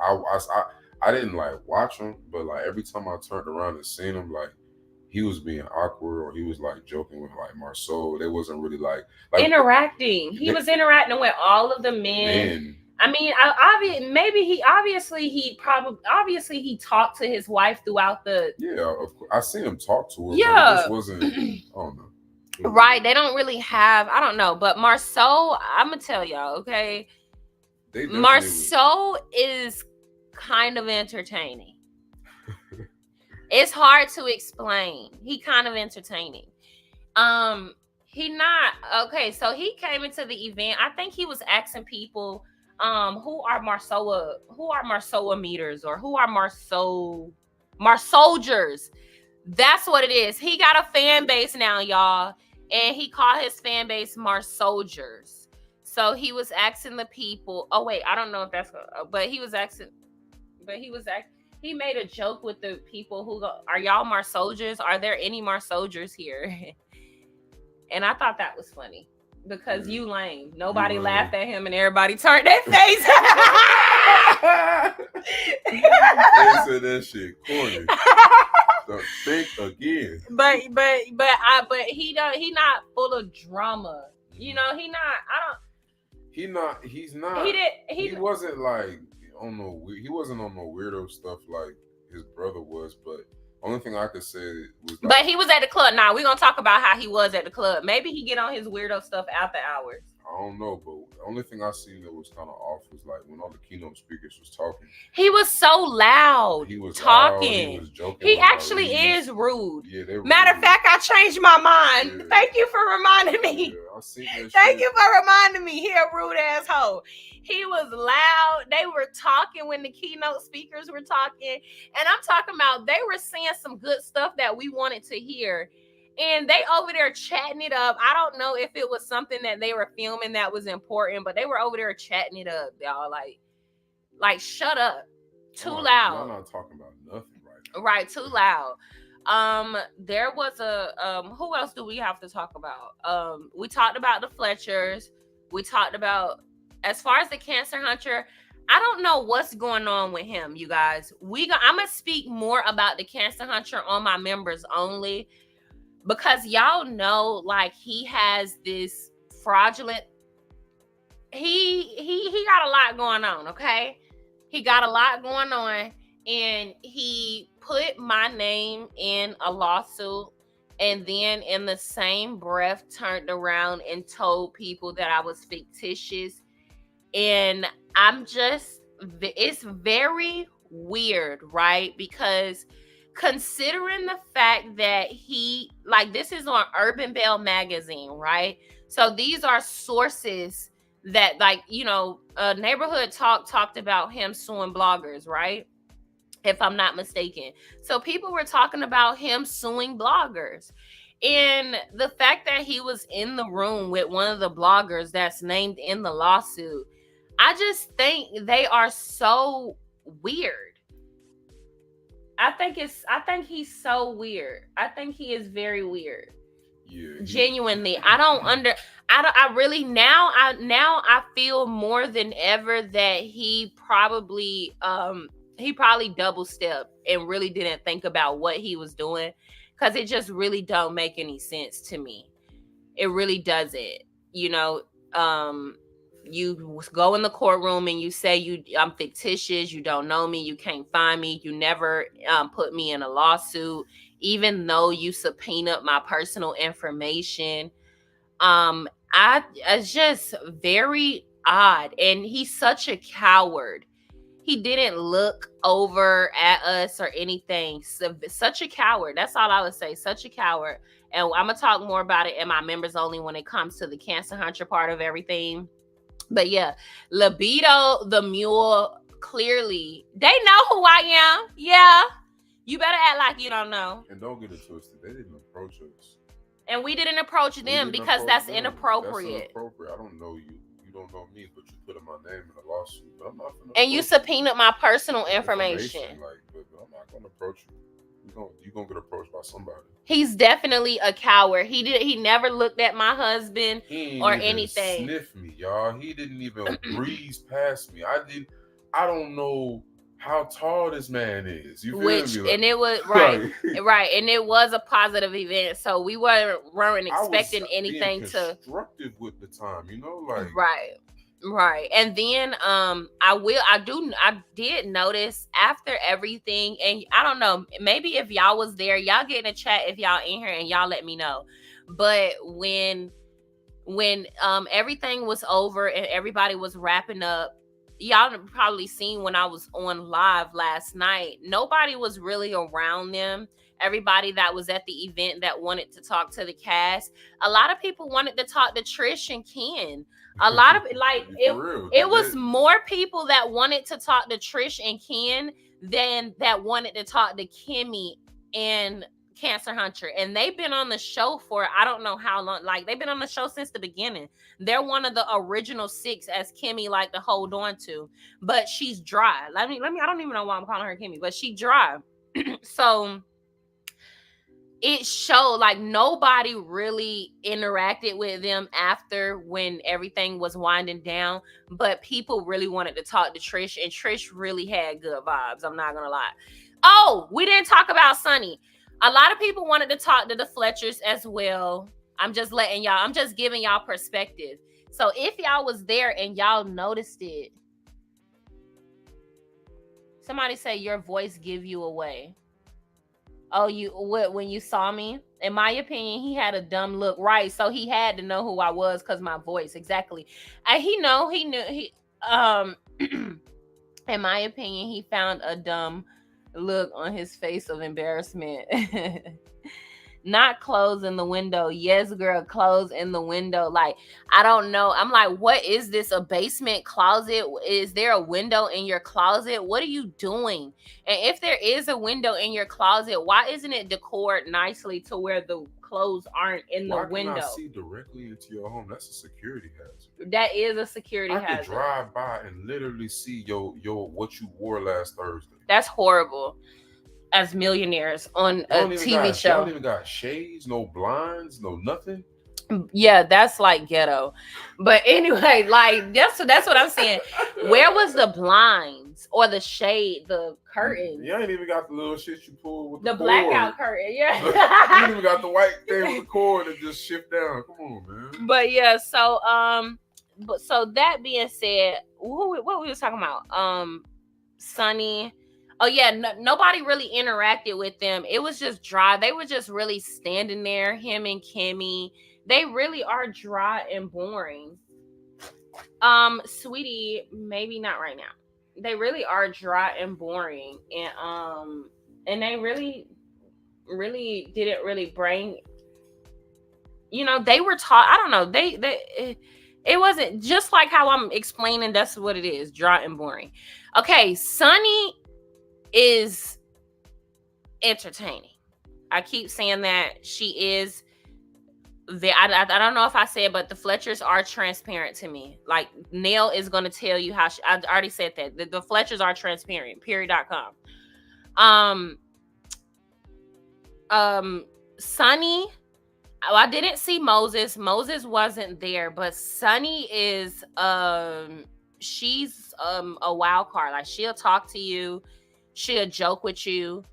I didn't like watch him, but like every time I turned around and seen him, like he was being awkward or he was like joking with like Marsau. They wasn't really like Interacting. He was interacting with all of the men. men. I mean, obviously he talked to his wife throughout the. Yeah, of course. I seen him talk to her. Yeah. But it just wasn't. I don't know. Right. They don't really have. I don't know. But Marsau, I'm gonna tell y'all. Okay. Marsau is kind of entertaining. It's hard to explain. He kind of entertaining. He not okay. So he came into the event. I think he was asking people, who are Marsau meters or who are Marsoldiers. That's what it is. He got a fan base now, y'all, and he called his fan base Marsoldiers. So he was asking the people. Oh wait, I don't know if that's. But he was asking. He made a joke with the people who go, are y'all Marsoldiers? Are there any Marsoldiers here? And I thought that was funny because you lame. Nobody laughed at him and everybody turned their face. They said that shit corny. Don't think again. But he not full of drama. You know, he's not. He wasn't like he wasn't on no weirdo stuff like his brother was, but only thing I could say was like, but he was at the club. Now we're gonna talk about how he was at the club. Maybe he get on his weirdo stuff after hours. I don't know, but the only thing I seen that was kind of off was like when all the keynote speakers was talking. He was so loud. He was talking. Loud, he was joking. He actually is rude. Yeah, they were Matter of fact, I changed my mind. Yeah. Thank you for reminding me. Yeah, I seen that Thank shit. you for reminding me. He a rude asshole. He was loud. They were talking when the keynote speakers were talking. And I'm talking about they were saying some good stuff that we wanted to hear. And they over there chatting it up. I don't know if it was something that they were filming that was important, but they were over there chatting it up, y'all. Like shut up. Too loud. I'm not talking about nothing right now. Right, too loud. There was a who else do we have to talk about? We talked about the Fletchers. We talked about, as far as the Cancer Hunter, I don't know what's going on with him, you guys. I'm gonna speak more about the Cancer Hunter on my members only, because y'all know, like, he has this fraudulent. He got a lot going on, okay? He got a lot going on, and he put my name in a lawsuit, and then in the same breath turned around and told people that I was fictitious. And it's very weird, right? Because considering the fact that this is on Urban Bell magazine, right? So these are sources that, Neighborhood Talk talked about him suing bloggers, right? If I'm not mistaken. So people were talking about him suing bloggers. And the fact that he was in the room with one of the bloggers that's named in the lawsuit, I just think they are so weird. I think he's so weird. I think he is very weird. Yeah. Genuinely. I really I feel more than ever that he probably double stepped and really didn't think about what he was doing, because it just really don't make any sense to me. It really doesn't. You go in the courtroom and you say I'm fictitious, you don't know me, you can't find me, you never put me in a lawsuit, even though you subpoenaed my personal information. It's just very odd. And he's such a coward. He didn't look over at us or anything. Such a coward. That's all I would say. Such a coward. And I'm going to talk more about it in my members only when it comes to the Cancer Hunter part of everything. But yeah, Libido, the mule, clearly, they know who I am. Yeah. You better act like you don't know. And don't get it twisted. They didn't approach us. And we didn't approach We them didn't because approach that's them. inappropriate. That's inappropriate. I don't know you. You don't know me, but you put in my name in a lawsuit. But I'm not gonna And you approach subpoenaed my personal information. Like, but I'm not gonna approach you. You gonna get approached by somebody. He's definitely a coward. He never looked at my husband He ain't or even anything. sniff me, y'all. He didn't even breeze past me. I don't know how tall this man is. You feel me? Like, And it was right, right, and it was a positive event, so we weren't expecting anything being to constructive with the time, you know, like right. And then I did notice after everything, and I don't know, maybe if y'all was there, y'all get in a chat if y'all in here and y'all let me know. But when everything was over and everybody was wrapping up, y'all probably seen when I was on live last night, nobody was really around them. Everybody that was at the event that wanted to talk to the cast, a lot of people wanted to talk to Trish and Ken. A lot of it was more people that wanted to talk to Trish and Ken than that wanted to talk to Kimmy and Cancer Hunter. And they've been on the show for I don't know how long. Like, they've been on the show since the beginning. They're one of the original 6, as Kimmy liked to hold on to, but she's dry. Let me I don't even know why I'm calling her Kimmy, but she dry. So it showed like nobody really interacted with them after when everything was winding down, but people really wanted to talk to Trish, and Trish really had good vibes. I'm not gonna lie. Oh, we didn't talk about Sunny. A lot of people wanted to talk to the Fletchers as well. I'm just giving y'all perspective. So if y'all was there and y'all noticed it, somebody say your voice give you away. Oh, when you saw me? In my opinion, he had a dumb look, right? So he had to know who I was because my voice, exactly. He knew. In my opinion, he found a dumb look on his face of embarrassment. Not closing the window. Yes, girl, close in the window. Like, I don't know. I'm like, what is this? A basement closet? Is there a window in your closet? What are you doing? And if there is a window in your closet, why isn't it decored nicely to where the clothes aren't in the window? Why can I see directly into your home? That's a security hazard. That is a security hazard. I could drive by and literally see your what you wore last Thursday. That's horrible. As millionaires on a TV show. Y'all even got shades, no blinds, no nothing. Yeah, that's like ghetto. But anyway, like that's what I'm saying. Where was the blinds or the shade, the curtains? You ain't even got the little shit you pull with the blackout curtain. Yeah. You ain't even got the white thing with the cord that just shift down. Come on, man. But yeah, so that being said, what we was talking about? Sunny. Oh yeah, nobody really interacted with them. It was just dry. They were just really standing there, him and Kimmy. They really are dry and boring. Sweetie, maybe not right now. They really are dry and boring, and they really didn't really bring. You know, they were taught. I don't know. It wasn't just like how I'm explaining. That's what it is, dry and boring. Okay, Sunny is entertaining. I keep saying that she is. I don't know if I said, but the Fletchers are transparent to me. Like, Nell is going to tell you how I already said that. The Fletchers are transparent, period.com. Sunny, I didn't see Moses. Moses wasn't there, but Sunny is, she's a wild card. Like, she'll talk to you. She'll joke with you.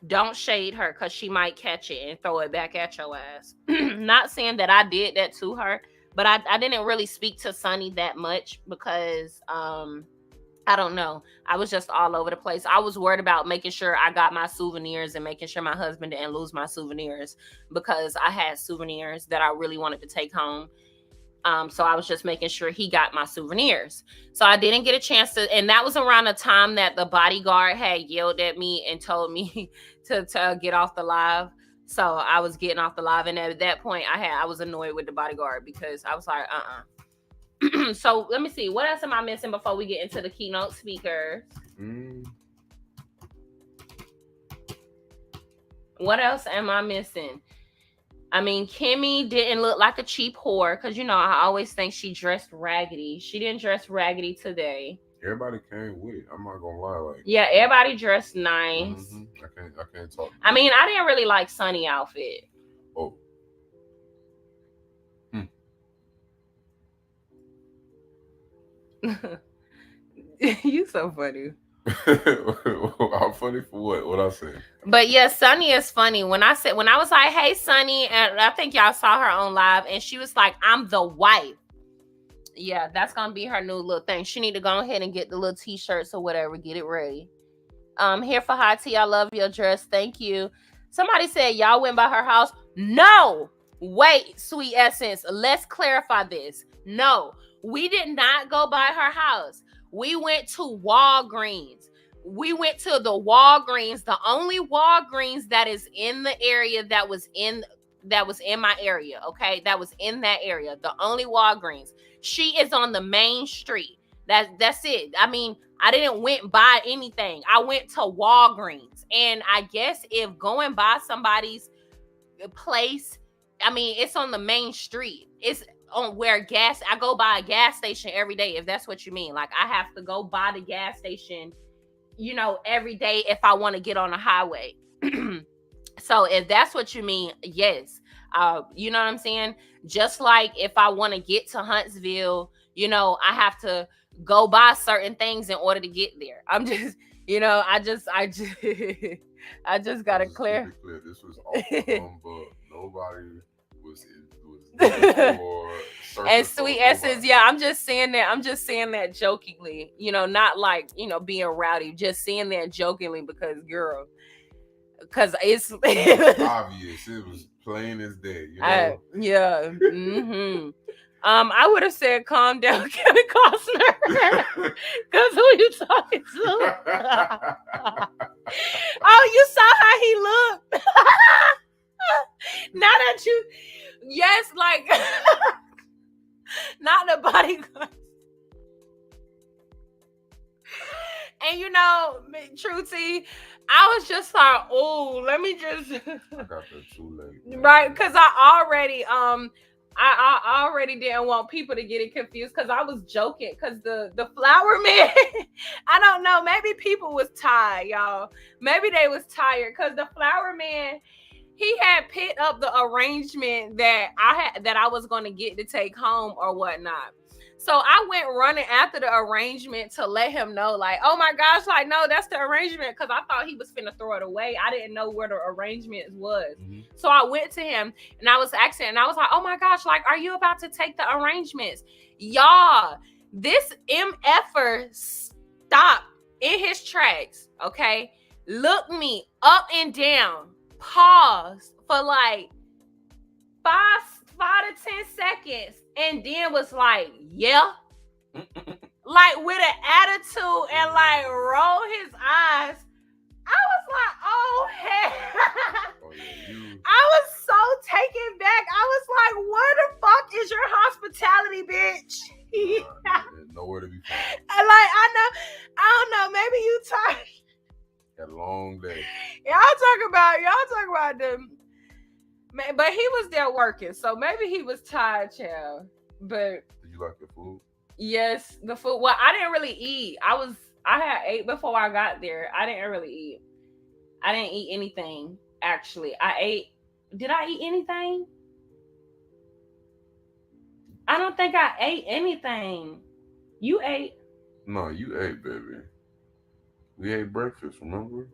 Don't shade her because she might catch it and throw it back at your ass. Not saying that I did that to her, but I didn't really speak to Sunny that much because I don't know. I was just all over the place. I was worried about making sure I got my souvenirs and making sure my husband didn't lose my souvenirs because I had souvenirs that I really wanted to take home. So I was just making sure he got my souvenirs. So I didn't get a chance to, and that was around the time that the bodyguard had yelled at me and told me to get off the live. So I was getting off the live, and at that point I was annoyed with the bodyguard because I was like, So let me see, what else am I missing before we get into the keynote speakers? What else am I missing? I mean, Kimmy didn't look like a cheap whore because, you know, I always think she dressed raggedy. She didn't dress raggedy today. Everybody came with it. I'm not gonna lie. Like, Yeah, everybody dressed nice. I can't talk. I mean, I didn't really like Sunny outfit. Oh. You so funny. I'm funny for what? What I say? But yeah, Sunny is funny. When I was like, "Hey, Sunny," and I think y'all saw her on live, and she was like, "I'm the wife." Yeah, that's gonna be her new little thing. She need to go ahead and get the little t-shirts or whatever. Get it ready. Here for hot tea. I love your dress. Thank you. Somebody said y'all went by her house. No, wait, sweet essence. Let's clarify this. No, we did not go by her house. We went to Walgreens. We went to the Walgreens, the only Walgreens that is in the area that was in my area. Okay, that was in that area. The only Walgreens. She is on the main street. That's it. I mean, I didn't went by anything. I went to Walgreens. And I guess if going by somebody's place, I mean, it's on the main street. It's on where I go by a gas station every day, if that's what you mean. Like, I have to go by the gas station, you know, every day if I want to get on the highway. So if that's what you mean, yes. You know what I'm saying? Just like if I want to get to Huntsville, you know, I have to go by certain things in order to get there. I'm just, you know, I just gotta clear. This was all humbug. Nobody was for and sweet essence, yeah, I'm just saying that jokingly, you know, not like, you know, being rowdy, just saying that jokingly because it's obvious. It was plain as day, you know? Yeah. Mm-hmm. I would have said, "Calm down, Kevin Costner," because who you talking to? Oh, you saw how he looked. Now that you, yes, like not the bodyguard. And you know, Truty, I was just like, "Oh, let me just." I got that too late. Right, because I already didn't want people to get it confused because I was joking because the flower man, I don't know, maybe people was tired, y'all. Maybe they was tired because the flower man, he had picked up the arrangement that I was going to get to take home or whatnot. So I went running after the arrangement to let him know, like, oh my gosh, like, no, that's the arrangement, because I thought he was finna throw it away. I didn't know where the arrangement was. Mm-hmm. So I went to him and I was asking, and I was like, oh my gosh, like, are you about to take the arrangements? Y'all, this MFer stopped in his tracks, okay? Looked me up and down, paused for like 5 to 10 seconds, and then was like, yeah. Like with an attitude and like roll his eyes. I was like, oh hell. Oh, yeah, I was so taken back. I was like, where the fuck is your hospitality, bitch? Nowhere to be found. I don't know, maybe you tired. Had a long day. Y'all talk about them. But he was there working, so maybe he was tired, child. But did you like the food? Yes, the food. Well, I didn't really eat. I had ate before I got there. I didn't really eat. I didn't eat anything, actually. Did I eat anything? I don't think I ate anything. You ate? No, you ate, baby. We ate breakfast, remember?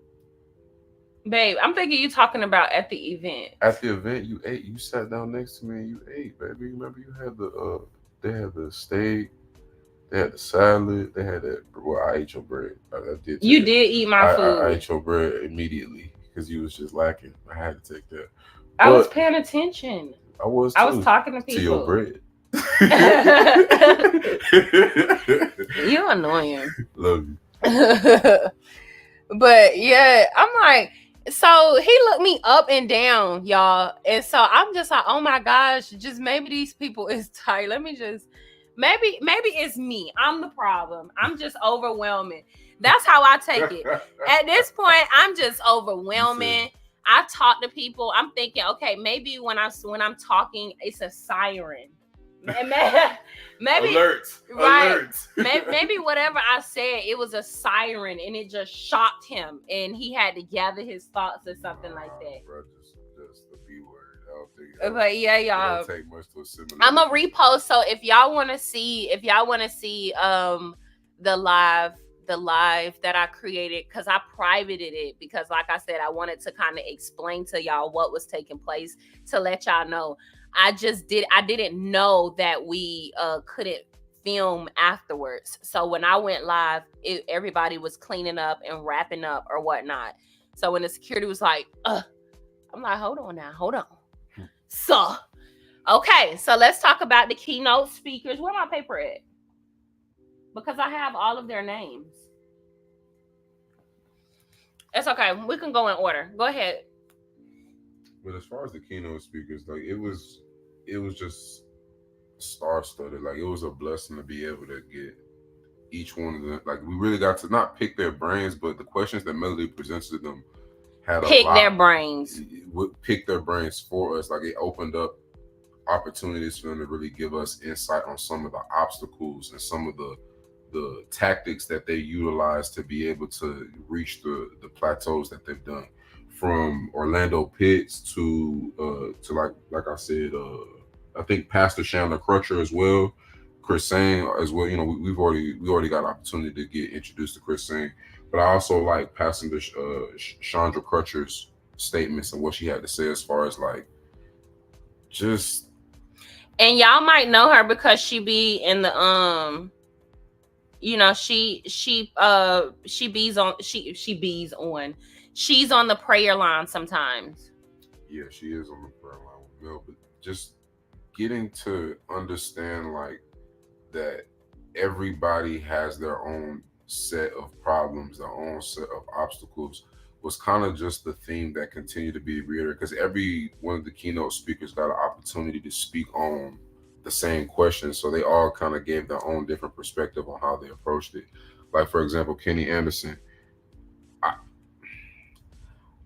Babe, I'm thinking you talking about at the event. At the event, you ate. You sat down next to me and you ate, baby. Remember, you had they had the steak, they had the salad, they had that. Well, I ate your bread. I did. You did eat my food. I ate your bread immediately because you was just lacking. I had to take that. I was paying attention. I was talking to people. To your bread. You annoying. Love you. But yeah, I'm like, so he looked me up and down, y'all. And so I'm just like, oh my gosh, just maybe these people is tight. Let me just, maybe it's me. I'm the problem. I'm just overwhelming. That's how I take it. At this point, I'm just overwhelming. I talk to people, I'm thinking, okay, maybe when I'm talking, it's a siren. Maybe Alert. right. Alert. Maybe whatever I said, it was a siren and it just shocked him and he had to gather his thoughts or something like that. Bro, just the B word. I don't think But yeah, it y'all. don't take much to assimilate. I'm gonna repost. So if y'all want to see, the live that I created, because I privated it, because like I said, I wanted to kind of explain to y'all what was taking place, to let y'all know. I didn't know that we couldn't film afterwards. So when I went live, everybody was cleaning up and wrapping up or whatnot. So when the security was like, I'm like, hold on. So okay, so let's talk about the keynote speakers. Where my paper at? Because I have all of their names. It's okay. We can go in order. Go ahead. But as far as the keynote speakers, like it was just star-studded. Like it was a blessing to be able to get each one of them. Like we really got to not pick their brains, but the questions that Melody presented to them had Pick a lot. their brains. It would pick their brains for us. Like it opened up opportunities for them to really give us insight on some of the obstacles and some of the tactics that they utilize to be able to reach the plateaus that they've done. From Orlando Pitts to like I said, I think Pastor Chandler Crutcher as well, Chris Sang as well. You know, we already got an opportunity to get introduced to Chris Sang, but I also like Pastor Chandra Crutcher's statements and what she had to say as far as like just. And y'all might know her because she be in the she's on the prayer line sometimes. Yeah, she is on the prayer line with Mel, but just getting to understand like that everybody has their own set of problems, their own set of obstacles, was kind of just the theme that continued to be reiterated, because every one of the keynote speakers got an opportunity to speak on the same questions, so they all kind of gave their own different perspective on how they approached it. Like for example, Kenny Anderson,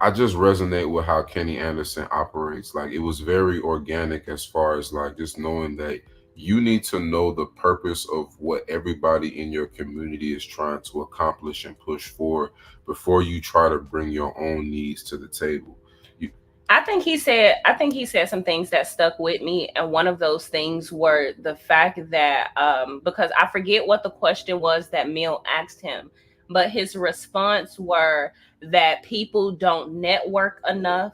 I just resonate with how Kenny Anderson operates. Like it was very organic as far as like just knowing that you need to know the purpose of what everybody in your community is trying to accomplish and push for before you try to bring your own needs to the table. I think he said some things that stuck with me, and one of those things were the fact that because I forget what the question was that Mill asked him, but his response were that people don't network enough,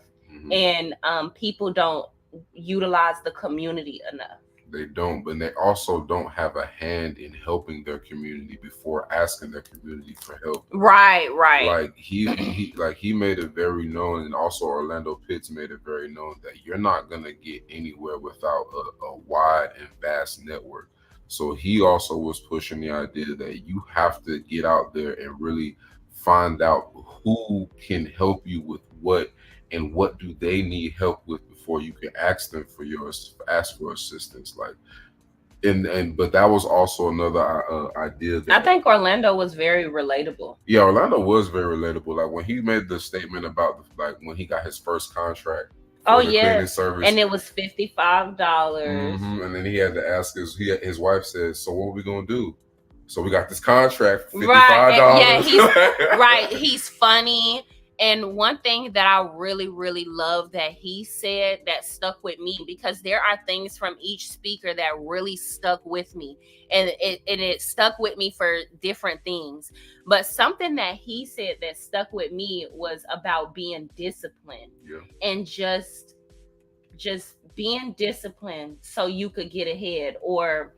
and people don't utilize the community enough. They don't, but they also don't have a hand in helping their community before asking their community for help. Right. Like he made it very known, and also Orlando Pitts made it very known that you're not gonna get anywhere without a wide and vast network. So he also was pushing the idea that you have to get out there and really find out who can help you with what, and what do they need help with before you can ask them for ask for assistance. Like, but that was also another idea that I think Orlando was very relatable. Yeah, Orlando was very relatable. Like when he made the statement about like when he got his first contract. Oh yeah, cleaning service, and it was $55. And then he had to ask his wife said, "So what are we gonna do?" So we got this contract for $55. Right. Yeah, he's funny. And one thing that I really, really love that he said that stuck with me, because there are things from each speaker that really stuck with me, and it stuck with me for different things. But something that he said that stuck with me was about being disciplined, and just being disciplined so you could get ahead. Or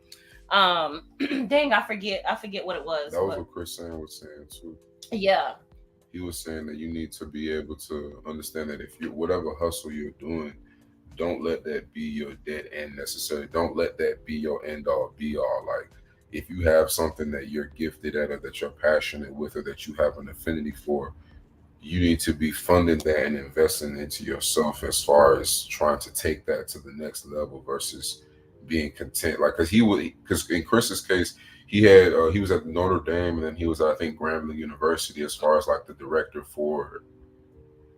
dang, I forget what it was. That was what Chris Sang was saying too. Yeah. He was saying that you need to be able to understand that if you whatever hustle you're doing, don't let that be your dead end necessarily. Don't let that be your end all be all. Like if you have something that you're gifted at, or that you're passionate with, or that you have an affinity for, you need to be funding that and investing into yourself as far as trying to take that to the next level versus being content. Like because in Chris's case, he was at Notre Dame, and then he was at, I think, Grambling University as far as like the director for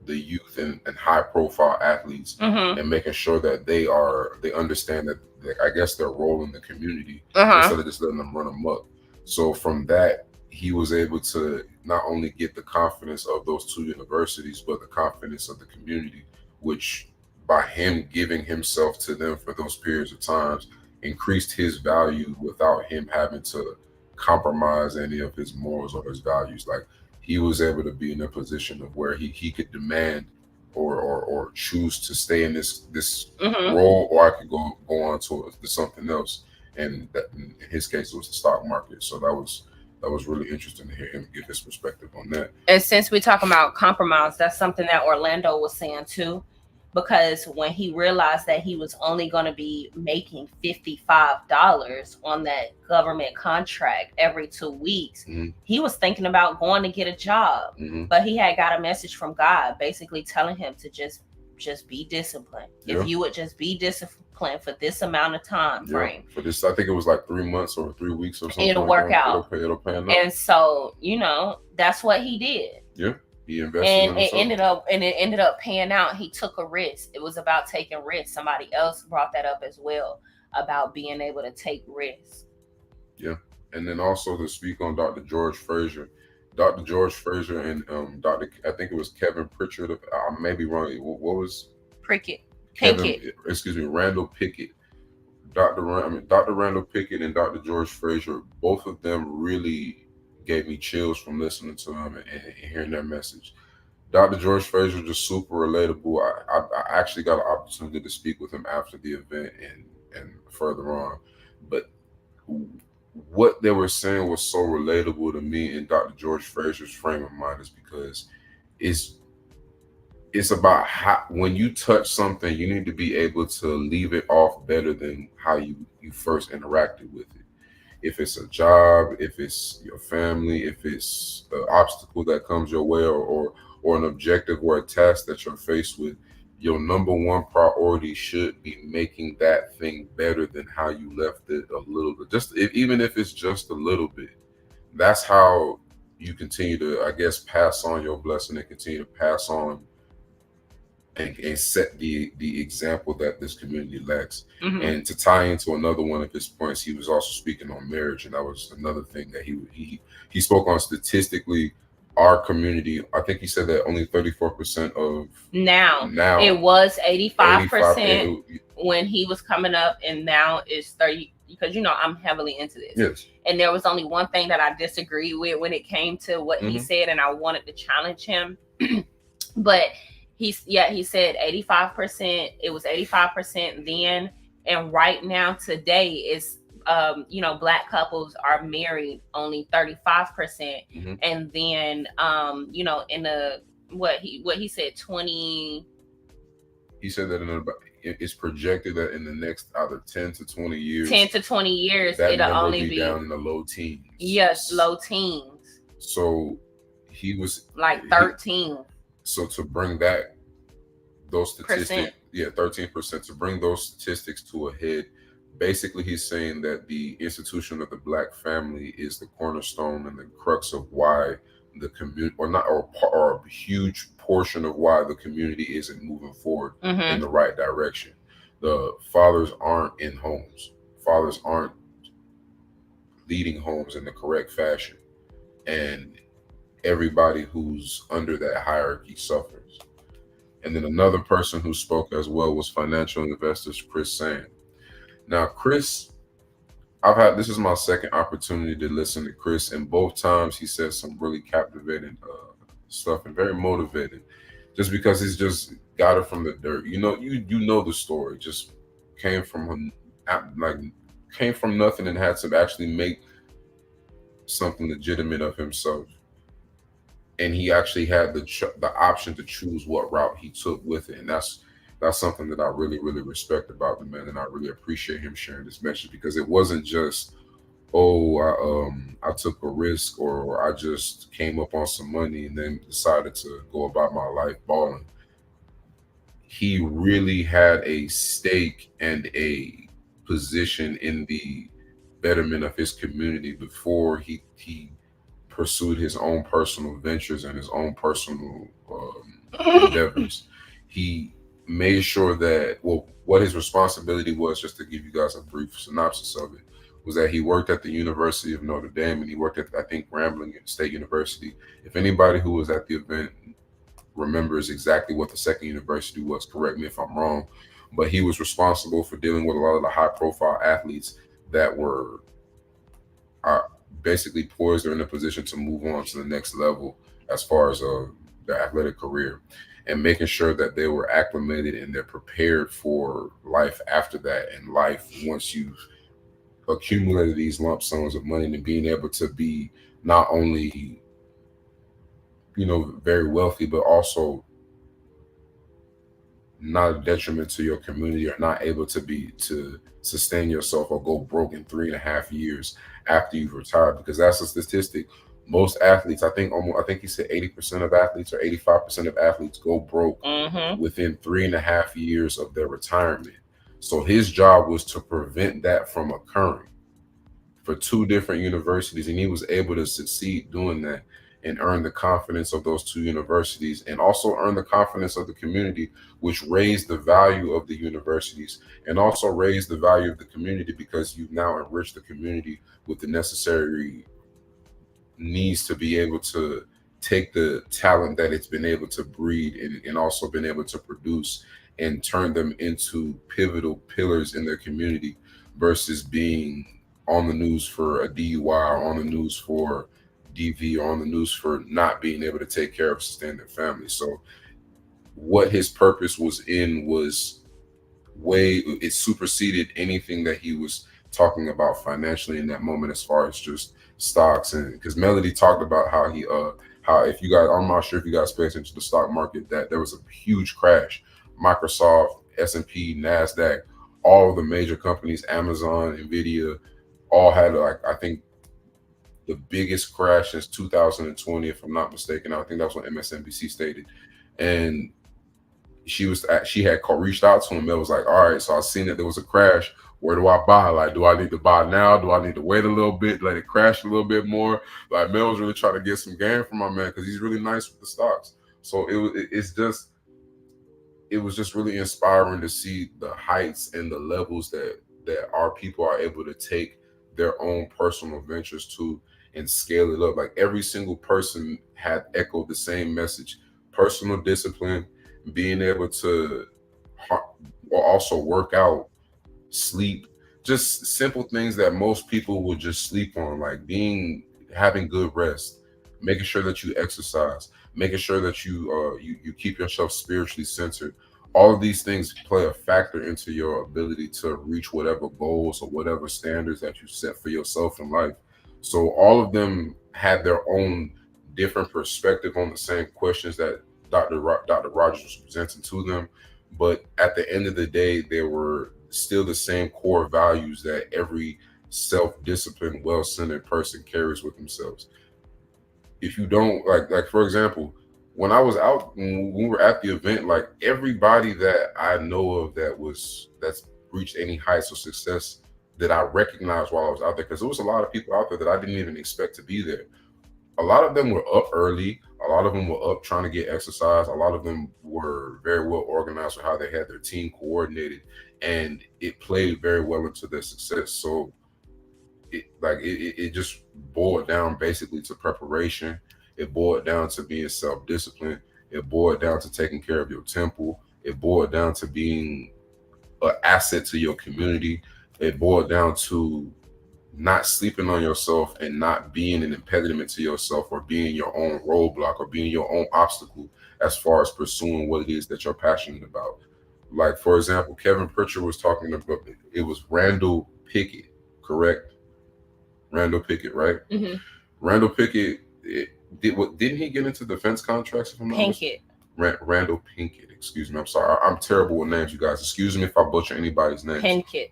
the youth and high profile athletes, Mm-hmm. and making sure that they understand that, I guess, their role in the community, Uh-huh. instead of just letting them run amok. So from that, he was able to not only get the confidence of those two universities, but the confidence of the community, which, by him giving himself to them for those periods of times, increased his value without him having to compromise any of his morals or his values. Like, he was able to be in a position of where he could demand or choose to stay in this Mm-hmm. role, or I could go on to something else. And that, in his case, it was the stock market. So that was really interesting to hear him give his perspective on that. And since we're talking about compromise, that's something that Orlando was saying too. Because when he realized that he was only going to be making $55 on that government contract every 2 weeks, Mm-hmm. he was thinking about going to get a job. Mm-hmm. But he had got a message from God basically telling him to just be disciplined. Yeah. If you would just be disciplined for this amount of time frame, For this, I think it was like 3 months or 3 weeks or something. it'll like work that. out. It'll pan out. And so, that's what he did. Yeah, he invested And in it himself. ended up paying out. He took a risk. It was about taking risks. Somebody else brought that up as well, about being able to take risks. Yeah, and then also to speak on Dr. George Fraser. Dr. George Fraser and Dr. I think it was Kevin Pritchard. I may be wrong. What was Pinkett. Randall Pinkett. Dr. Randall Pinkett and Dr. George Fraser, both of them really gave me chills from listening to them and hearing their message. Dr. George Fraser, just super relatable. I actually got an opportunity to speak with him after the event and further on, but what they were saying was so relatable to me in Dr. George Fraser's frame of mind, is because it's about how, when you touch something, you need to be able to leave it off better than how you first interacted with it. If it's a job, if it's your family, if it's an obstacle that comes your way, or an objective or a task that you're faced with, your number one priority should be making that thing better than how you left it a little bit. Even if it's just a little bit. That's how you continue to, I guess, pass on your blessing and continue to pass on and set the example that this community lacks. Mm-hmm. And to tie into another one of his points, he was also speaking on marriage, and that was another thing that he spoke on. Statistically, our community, I think he said that only 34% of Now it was 85% when he was coming up, and now it's 30, because I'm heavily into this. Yes. And there was only one thing that I disagreed with when it came to what he said, and I wanted to challenge him. But he said 85%. It was 85% then, and right now today is Black couples are married only 35%. And then in the what he said 20. He said that it's projected that in the next either 10 to 20 years, that it'll only be down in the low teens. Yes, low teens. So he was like 13. So to bring those statistics, 13%, to bring those statistics to a head, basically he's saying that the institution of the Black family is the cornerstone and the crux of why the community, or a huge portion of why the community isn't moving forward in the right direction. The fathers aren't in homes. Fathers aren't leading homes in the correct fashion. And everybody who's under that hierarchy suffers. And then another person who spoke as well was financial investors Chris Sand. Now, Chris, this is my second opportunity to listen to Chris, and both times he said some really captivating stuff and very motivating, just because he's just got it from the dirt. You know the story. Just came from nothing and had to actually make something legitimate of himself. And he actually had the option to choose what route he took with it, and that's something that I really, really respect about the man, and I really appreciate him sharing this message, because it wasn't just, I took a risk, or I just came up on some money and then decided to go about my life balling. He really had a stake and a position in the betterment of his community before he pursued his own personal ventures and his own personal endeavors. He made sure that, well, what his responsibility was, just to give you guys a brief synopsis of it, was that he worked at the University of Notre Dame and he worked at, I think, Grambling State University. If anybody who was at the event remembers exactly what the second university was, correct me if I'm wrong, but he was responsible for dealing with a lot of the high profile athletes that were are basically poised or in a position to move on to the next level as far as their athletic career, and making sure that they were acclimated and they're prepared for life after that, and life once you've accumulated these lump sums of money, and being able to be not only, you know, very wealthy, but also not a detriment to your community, or not able to be to sustain yourself or go broke in 3.5 years after you've retired. Because that's a statistic. Most athletes, I think he said 80% of athletes or 85% of athletes go broke within 3.5 years of their retirement. So his job was to prevent that from occurring for two different universities, and he was able to succeed doing that and earn the confidence of those two universities, and also earn the confidence of the community, which raised the value of the universities and also raised the value of the community, because you've now enriched the community with the necessary needs to be able to take the talent that it's been able to breed, and also been able to produce, and turn them into pivotal pillars in their community, versus being on the news for a DUI, or on the news for DV, or on the news for not being able to take care of, sustain their family. So what his purpose was in was it superseded anything that he was talking about financially in that moment, as far as just stocks. And because Melody talked about how, if you guys, I'm not sure if you guys pay attention to the stock market, that there was a huge crash. Microsoft, S&P, NASDAQ, all of the major companies, Amazon, Nvidia, all had, like, I think the biggest crash since 2020, if I'm not mistaken. I think that's what MSNBC stated. And she had reached out to him. It was like, all right, so I seen that there was a crash. Where do I buy? Like, do I need to buy now? Do I need to wait a little bit, let it crash a little bit more? Like, Mel was really trying to get some gain from my man, because he's really nice with the stocks. So it was just really inspiring to see the heights and the levels that our people are able to take their own personal ventures to, and scale it up. Like, every single person had echoed the same message: personal discipline, being able to also work out, sleep, just simple things that most people would just sleep on, like having good rest, making sure that you exercise, making sure that you keep yourself spiritually centered. All of these things play a factor into your ability to reach whatever goals or whatever standards that you set for yourself in life. So all of them had their own different perspective on the same questions that Dr. Rogers was presenting to them. But at the end of the day, they were still the same core values that every self-disciplined, well-centered person carries with themselves. If you don't, like for example, when I was out, when we were at the event, like, everybody that I know of that's reached any heights of success, that I recognized while I was out there, because there was a lot of people out there that I didn't even expect to be there. A lot of them were up early. A lot of them were up trying to get exercise. A lot of them were very well organized with how they had their team coordinated, and it played very well into their success. So it just boiled down basically to preparation. It boiled down to being self-disciplined. It boiled down to taking care of your temple. It boiled down to being an asset to your community. It boiled down to not sleeping on yourself, and not being an impediment to yourself, or being your own roadblock, or being your own obstacle as far as pursuing what it is that you're passionate about. Like, for example, Kevin Pritchard was talking about, it was Randall Pinkett, correct? Randall Pinkett, right? Mm-hmm. Randall Pinkett, didn't he get into defense contracts? If I'm not Pinkett. Randall Pinkett, excuse me. I'm sorry. I'm terrible with names, you guys. Excuse me if I butcher anybody's name. Pinkett.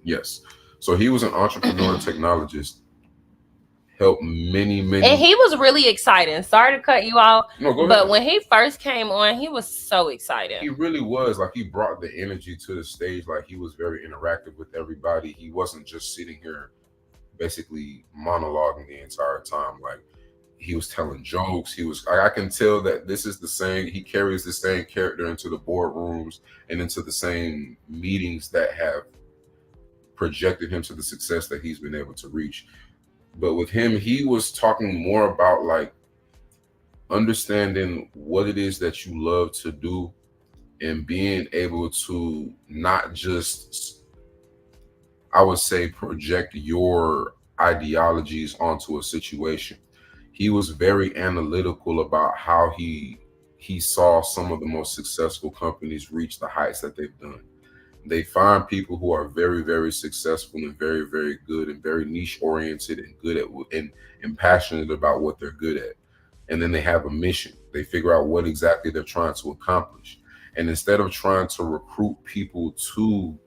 Yes. So he was an entrepreneur and technologist, helped many. And he was really exciting. Sorry to cut you off. No, go but ahead. When he first came on, he was so excited. He really was. Like, he brought the energy to the stage. Like, he was very interactive with everybody. He wasn't just sitting here basically monologuing the entire time. Like, he was telling jokes. I can tell that this is the same. He carries the same character into the boardrooms and into the same meetings that have projected him to the success that he's been able to reach. But with him, he was talking more about like understanding what it is that you love to do and being able to not just, I would say, project your ideologies onto a situation. He was very analytical about how he saw some of the most successful companies reach the heights that they've done. They find people who are very, very successful and very, very good and very niche oriented and good at and passionate about what they're good at. And then they have a mission. They figure out what exactly they're trying to accomplish. And instead of trying to recruit people to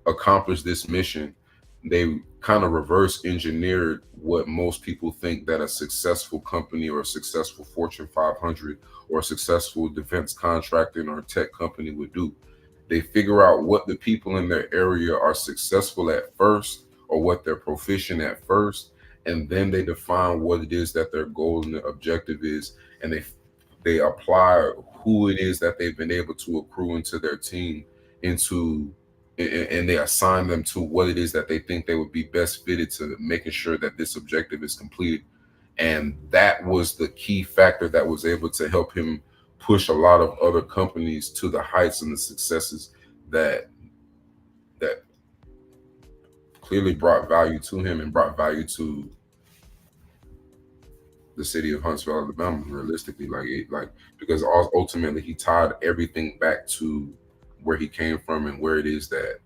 accomplish this mission, they kind of reverse engineered what most people think that a successful company or a successful Fortune 500 or a successful defense contracting or tech company would do. They figure out what the people in their area are successful at first or what they're proficient at first, and then they define what it is that their goal and their objective is, and they apply who it is that they've been able to accrue into their team into, and they assign them to what it is that they think they would be best fitted to making sure that this objective is completed. And that was the key factor that was able to help him push a lot of other companies to the heights and the successes that clearly brought value to him and brought value to the city of Huntsville, Alabama. Realistically, because ultimately he tied everything back to where he came from and where it is that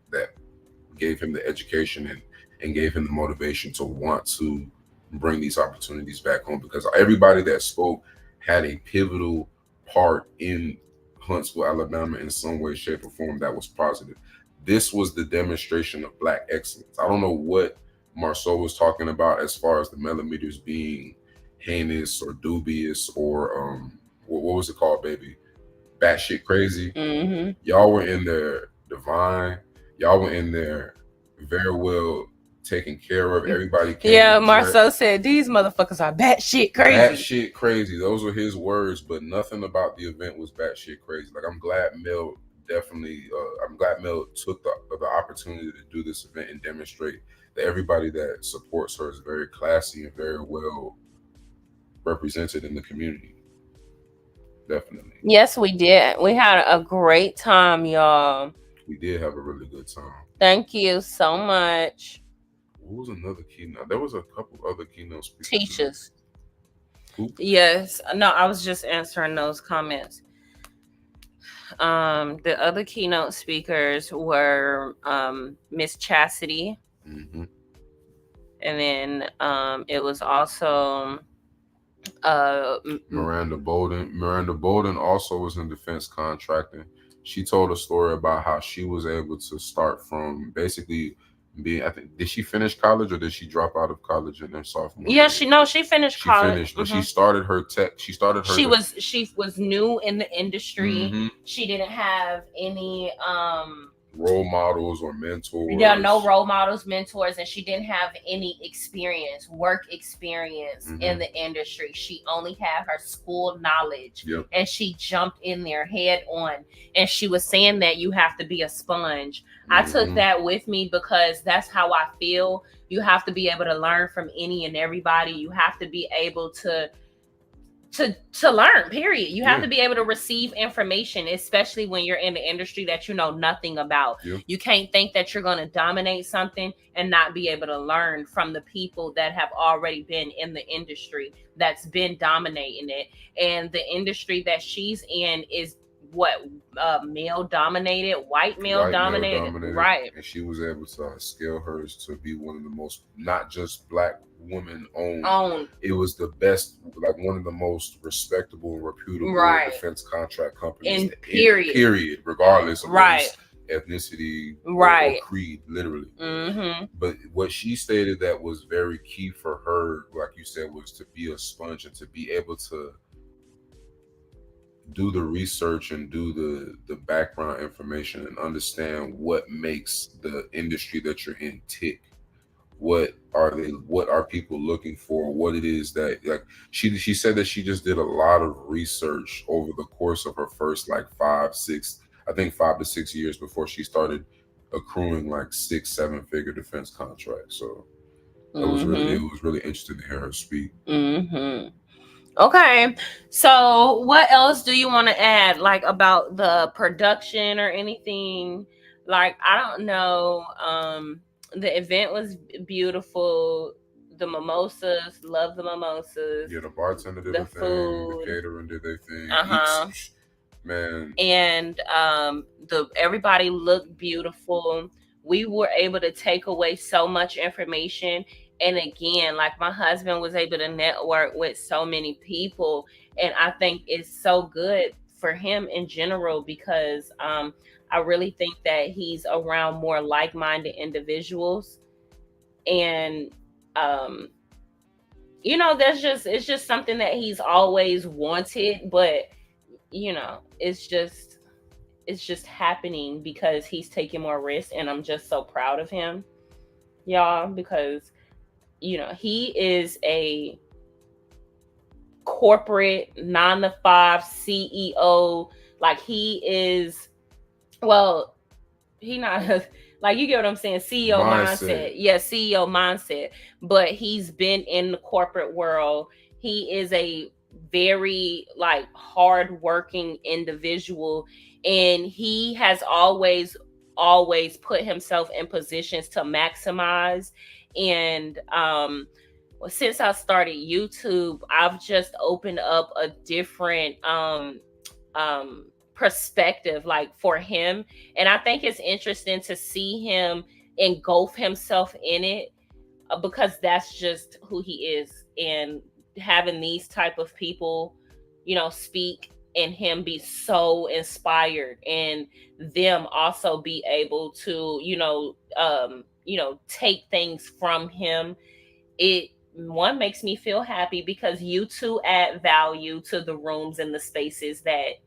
gave him the education and gave him the motivation to want to bring these opportunities back home. Because everybody that spoke had a pivotal part in Huntsville, Alabama in some way, shape, or form that was positive. This was the demonstration of Black excellence. I don't know what Marsau was talking about as far as the millimeters being heinous or dubious or what was it called, baby? Batshit crazy. Mm-hmm. Y'all were in there divine. Y'all were in there very well taken care of. Everybody came. Yeah, Marsau said these motherfuckers are batshit crazy. Batshit crazy. Those were his words, but nothing about the event was batshit crazy. Like, I'm glad Mel took the opportunity to do this event and demonstrate that everybody that supports her is very classy and very well represented in the community. Definitely. Yes, we did. We had a great time, y'all. We did have a really good time. Thank you so much. What was another keynote? There was a couple other keynote speakers. Teachers. Who? Yes. No, I was just answering those comments. The other keynote speakers were Miss Chastity. Mm-hmm. And then it was also Miranda Balden. Miranda Balden also was in defense contracting. She told a story about how she was able to start from basically being, I think, did she finish college or did she drop out of college in her sophomore yeah, year? she finished college. Finished, but she started her tech. She was new in the industry. Mm-hmm. She didn't have any role models or mentors. Yeah, no role models, mentors, and she didn't have any work experience in the industry. She only had her school knowledge, and she jumped in there head on. And she was saying that you have to be a sponge. I took that with me because that's how I feel. You have to be able to learn from any and everybody. You have to be able to learn, period. You have to be able to receive information, especially when you're in the industry that you know nothing about. You can't think that you're going to dominate something and not be able to learn from the people that have already been in the industry that's been dominating it. And the industry that she's in is male dominated, white male dominated, right? And she was able to scale hers to be one of the most, not just Black woman owned. It was the best, like one of the most respectable and reputable defense contract companies. Period, regardless of race, ethnicity, or creed, literally. But what she stated that was very key for her, like you said, was to be a sponge and to be able to do the research and do the background information and understand what makes the industry that you're in tick. what are people looking for, what it is that, like, she said that she just did a lot of research over the course of her first like 5 to 6 years before she started accruing like 6 7 figure defense contracts. So it was really interesting to hear her speak. Mm-hmm. Okay. So what else do you want to add, like about the production or anything? Like, I don't know. The event was beautiful. The mimosas, love the mimosas. Yeah, the bartender did The a thing, the food. catering did their thing. Uh-huh. Man, And the everybody looked beautiful. We were able to take away so much information, and again, like, my husband was able to network with so many people, and I think it's so good for him in general because I really think that he's around more like-minded individuals, and um it's just something that he's always wanted, but it's just happening because he's taking more risks, and I'm just so proud of him, y'all, because he is a corporate 9 to 5 CEO. Like, he is, well, he not like, you get what I'm saying, CEO mindset. Yeah, CEO mindset. But he's been in the corporate world. He is a very like hardworking individual, and he has always put himself in positions to maximize. And since I started YouTube, I've just opened up a different perspective, like, for him, and I think it's interesting to see him engulf himself in it, because that's just who he is. And having these type of people speak, and him be so inspired, and them also be able to take things from him, it one makes me feel happy, because you two add value to the rooms and the spaces that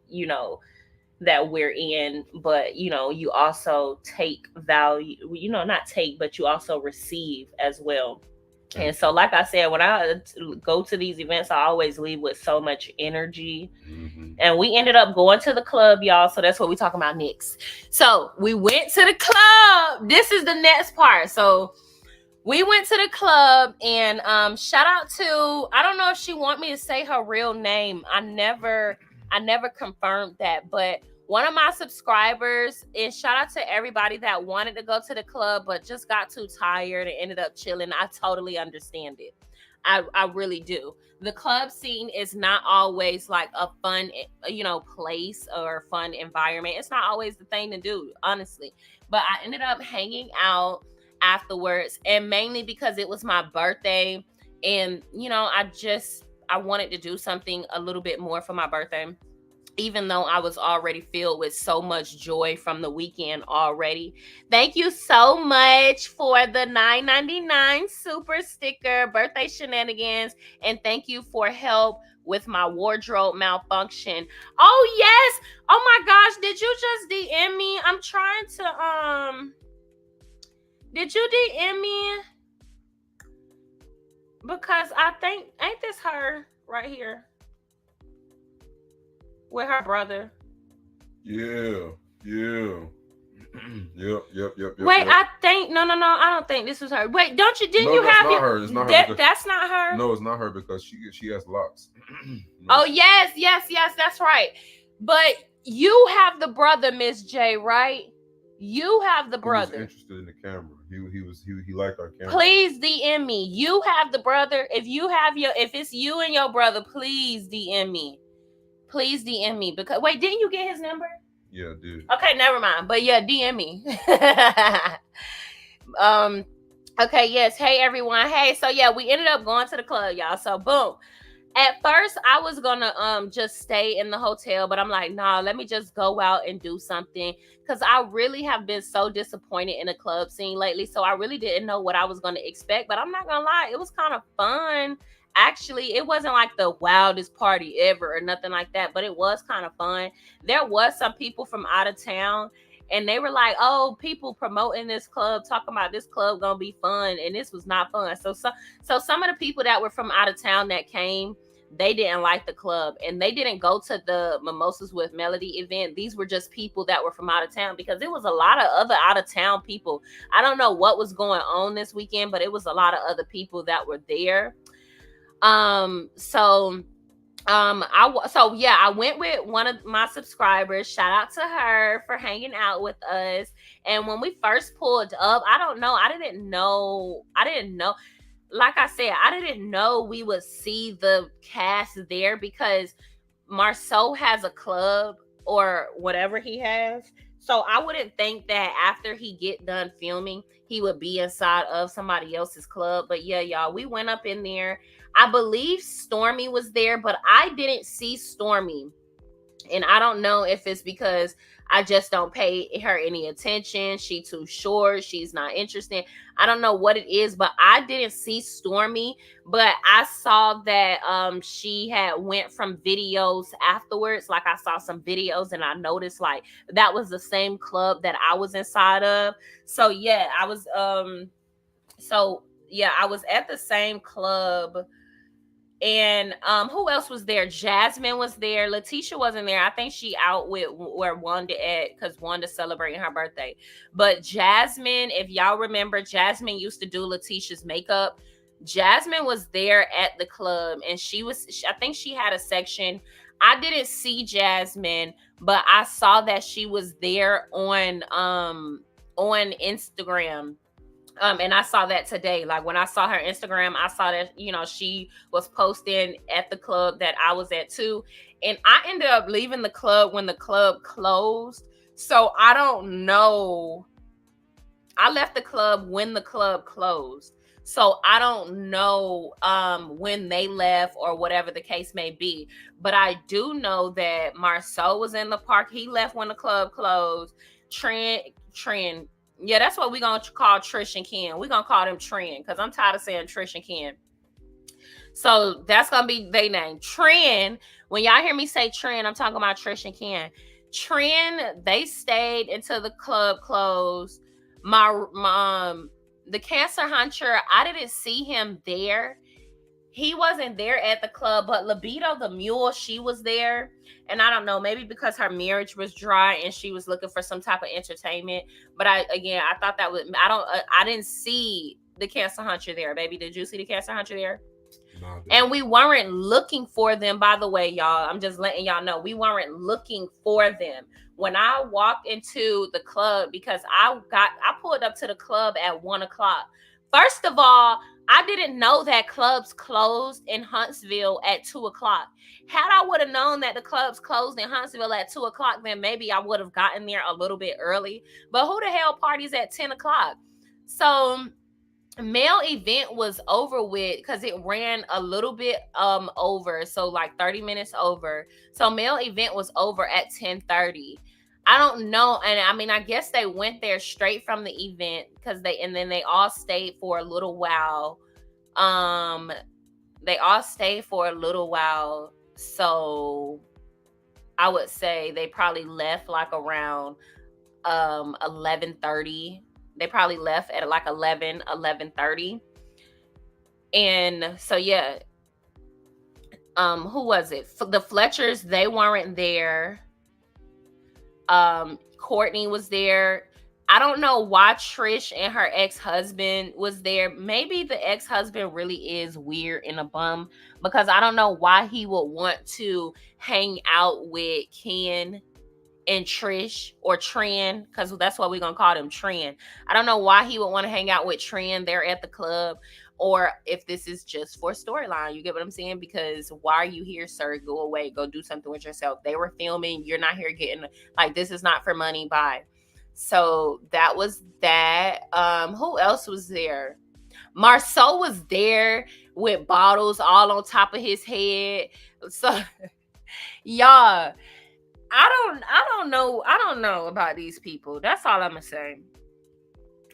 we're in. But you also take value, not take, but you also receive as well. And so, like I said, when I go to these events, I always leave with so much energy. Mm-hmm. And we ended up going to the club, y'all. So that's what we talking about next. So we went to the club. This is the next part. So we went to the club, and shout out to, I don't know if she want me to say her real name. I never confirmed that, but one of my subscribers, and shout out to everybody that wanted to go to the club but just got too tired and ended up chilling. I totally understand it. I really do. The club scene is not always like a fun, place or fun environment. It's not always the thing to do, honestly. But I ended up hanging out afterwards, and mainly because it was my birthday, and I wanted to do something a little bit more for my birthday, even though I was already filled with so much joy from the weekend already. Thank you so much for the $9.99 super sticker, birthday shenanigans, and thank you for help with my wardrobe malfunction. Oh yes, oh my gosh, did you just DM me? I'm trying to did you DM me? Because I think, ain't this her right here with her brother? Yeah. Yep. Wait, I think no, I don't think this was her. Wait, didn't you have not her. It's not her. That's not her. No, it's not her, because she has locks. Oh yes, that's right. But you have the brother, Miss J, right? You have the brother. He was interested in the camera. He liked our camera. Please DM me. You have the brother. If it's you and your brother, please DM me. Please DM me, because wait, didn't you get his number? Yeah, I did. Okay, never mind. But yeah, DM me. Okay, yes. Hey everyone. Hey, so yeah, we ended up going to the club, y'all. So boom. At first, I was gonna just stay in the hotel, but I'm like, nah, let me just go out and do something, because I really have been so disappointed in the club scene lately. So I really didn't know what I was gonna expect, but I'm not gonna lie, it was kind of fun. Actually, it wasn't like the wildest party ever or nothing like that, but it was kind of fun. There was some people from out of town, and they were like, "Oh, people promoting this club, talking about this club gonna be fun," and this was not fun. So some of the people that were from out of town that came, they didn't like the club, and they didn't go to the Mimosas with Melody event. These were just people that were from out of town, because it was a lot of other out of town people. I don't know what was going on this weekend, but it was a lot of other people that were there. So I went with one of my subscribers. Shout out to her for hanging out with us. And when we first pulled up, I didn't know, like I said, I didn't know we would see the cast there, because Marsau has a club or whatever he has. So I wouldn't think that after he get done filming, he would be inside of somebody else's club. But yeah, y'all, we went up in there. I believe Stormy was there, but I didn't see Stormy. And I don't know if it's because I just don't pay her any attention. She too short. She's not interested. I don't know what it is, but I didn't see Stormy. But I saw that she had went from videos afterwards. Like, I saw some videos, and I noticed like that was the same club that I was inside of. So yeah, I was I was at the same club. And who else was there? Jasmine was there. Letitia wasn't there. I think she out with where Wanda at, because Wanda's celebrating her birthday. But Jasmine, if y'all remember, Jasmine used to do Letitia's makeup. Jasmine was there at the club, and I think she had a section. I didn't see Jasmine, but I saw that she was there on Instagram. And I saw that today. Like, when I saw her Instagram, I saw that, she was posting at the club that I was at too. And I ended up leaving the club when the club closed. So I don't know. I left the club when the club closed. So I don't know when they left or whatever the case may be. But I do know that Marsau was in the park. He left when the club closed. Trent. Yeah, that's what we're going to call Trish and Ken. We're going to call them Trend, because I'm tired of saying Trish and Ken. So that's going to be their name. Trend. When y'all hear me say Trend, I'm talking about Trish and Ken. Trend, they stayed until the club closed. The Cancer Hunter, I didn't see him there. He wasn't there at the club, but Libido the Mule, she was there. And I don't know, maybe because her marriage was dry and she was looking for some type of entertainment. But I thought that was, I didn't see the Cancer Hunter there, baby. Did you see the Cancer Hunter there? No, And we weren't looking for them, by the way, y'all. I'm just letting y'all know, we weren't looking for them. When I walked into the club, because I pulled up to the club at 1:00. First of all, I didn't know that clubs closed in Huntsville at 2:00. Had I would have known that the clubs closed in Huntsville at 2:00, then maybe I would have gotten there a little bit early. But who the hell parties at 10:00? So male event was over with, because it ran a little bit over, so like 30 minutes over. So male event was over at 10:30. I don't know, and I mean, I guess they went there straight from the event, because they all stayed for a little while. They all stayed for a little while, so I would say they probably left like around 11:30. They probably left at like 11:30. And so yeah, who was it? The Fletchers, they weren't there. Courtney was there. I don't know why Trish and her ex-husband was there. Maybe the ex-husband really is weird and a bum, because I don't know why he would want to hang out with Ken and Trish, or Trend, because that's what we're gonna call them, Trend. I don't know why he would want to hang out with Trend there at the club, or if this is just for storyline. You get what I'm saying? Because why are you here, sir? Go away, go do something with yourself. They were filming. You're not here getting, like, this is not for money. Bye. So that was that. Who else was there? Marsau was there with bottles all on top of his head. So y'all, I don't know about these people. That's all I'm gonna say.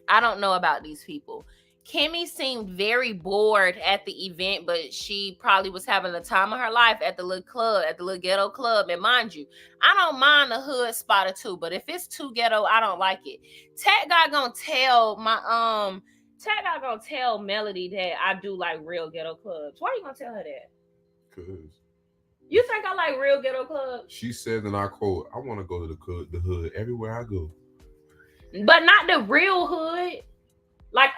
I don't know about these people. Kimmy seemed very bored at the event, but she probably was having the time of her life at the little club, at the little ghetto club. And mind you, I don't mind the hood spot or two, but if it's too ghetto, I don't like it. Tech guy gonna tell Melody that I do like real ghetto clubs. Why you gonna tell her that? Cause You think I like real ghetto clubs? she said, and I quote, "I want to go to the hood everywhere I go." But not the real hood. Like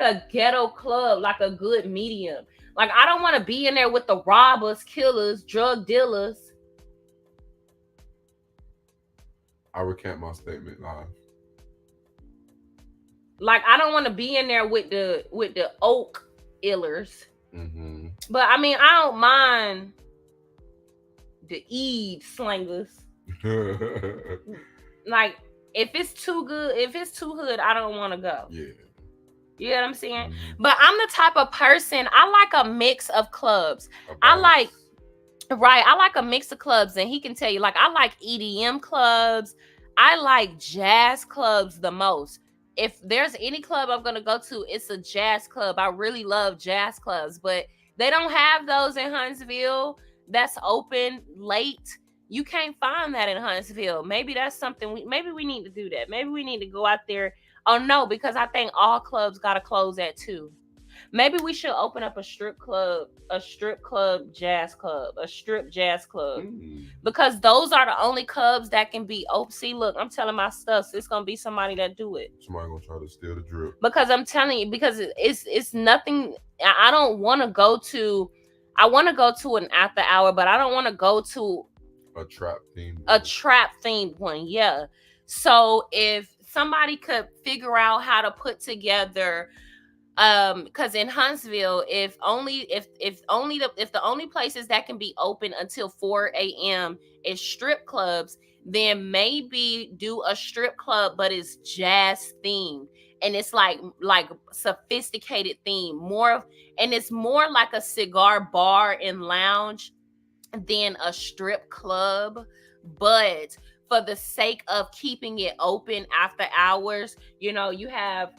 a ghetto club, like a good medium. Like I don't want to be in there with the robbers, killers, drug dealers. I recant my statement live. Like I don't want to be in there with the oak illers. Mm-hmm. But I mean, I don't mind the Eid slangers. Like if it's too good, if it's too hood, I don't want to go. Yeah. You know what I'm saying? Mm-hmm. But I'm the type of person, I like a mix of clubs. I like a mix of clubs, and he can tell you, like, I like EDM clubs. I like jazz clubs the most. If there's any club I'm going to go to, it's a jazz club. I really love jazz clubs, but they don't have those in Huntsville that's open late. You can't find that in Huntsville. Maybe that's something, maybe we need to do that. Maybe we need to go out there. Oh, no, because I think all clubs got to close at 2. Maybe we should open up a strip jazz club. Because those are the only clubs that can be open. See, look, I'm telling my stuff. So it's going to be somebody that do it. Somebody going to try to steal the drip. Because I'm telling you, because it's nothing. I don't want to go to, I want to go to an after hour, but I don't want to go to a trap themed one. Yeah. So if somebody could figure out how to put together, because in Huntsville, if the only places that can be open until 4 a.m. is strip clubs, then maybe do a strip club, but it's jazz themed, and it's like sophisticated theme, and it's more like a cigar bar and lounge than a strip club, but for the sake of keeping it open after hours, you have,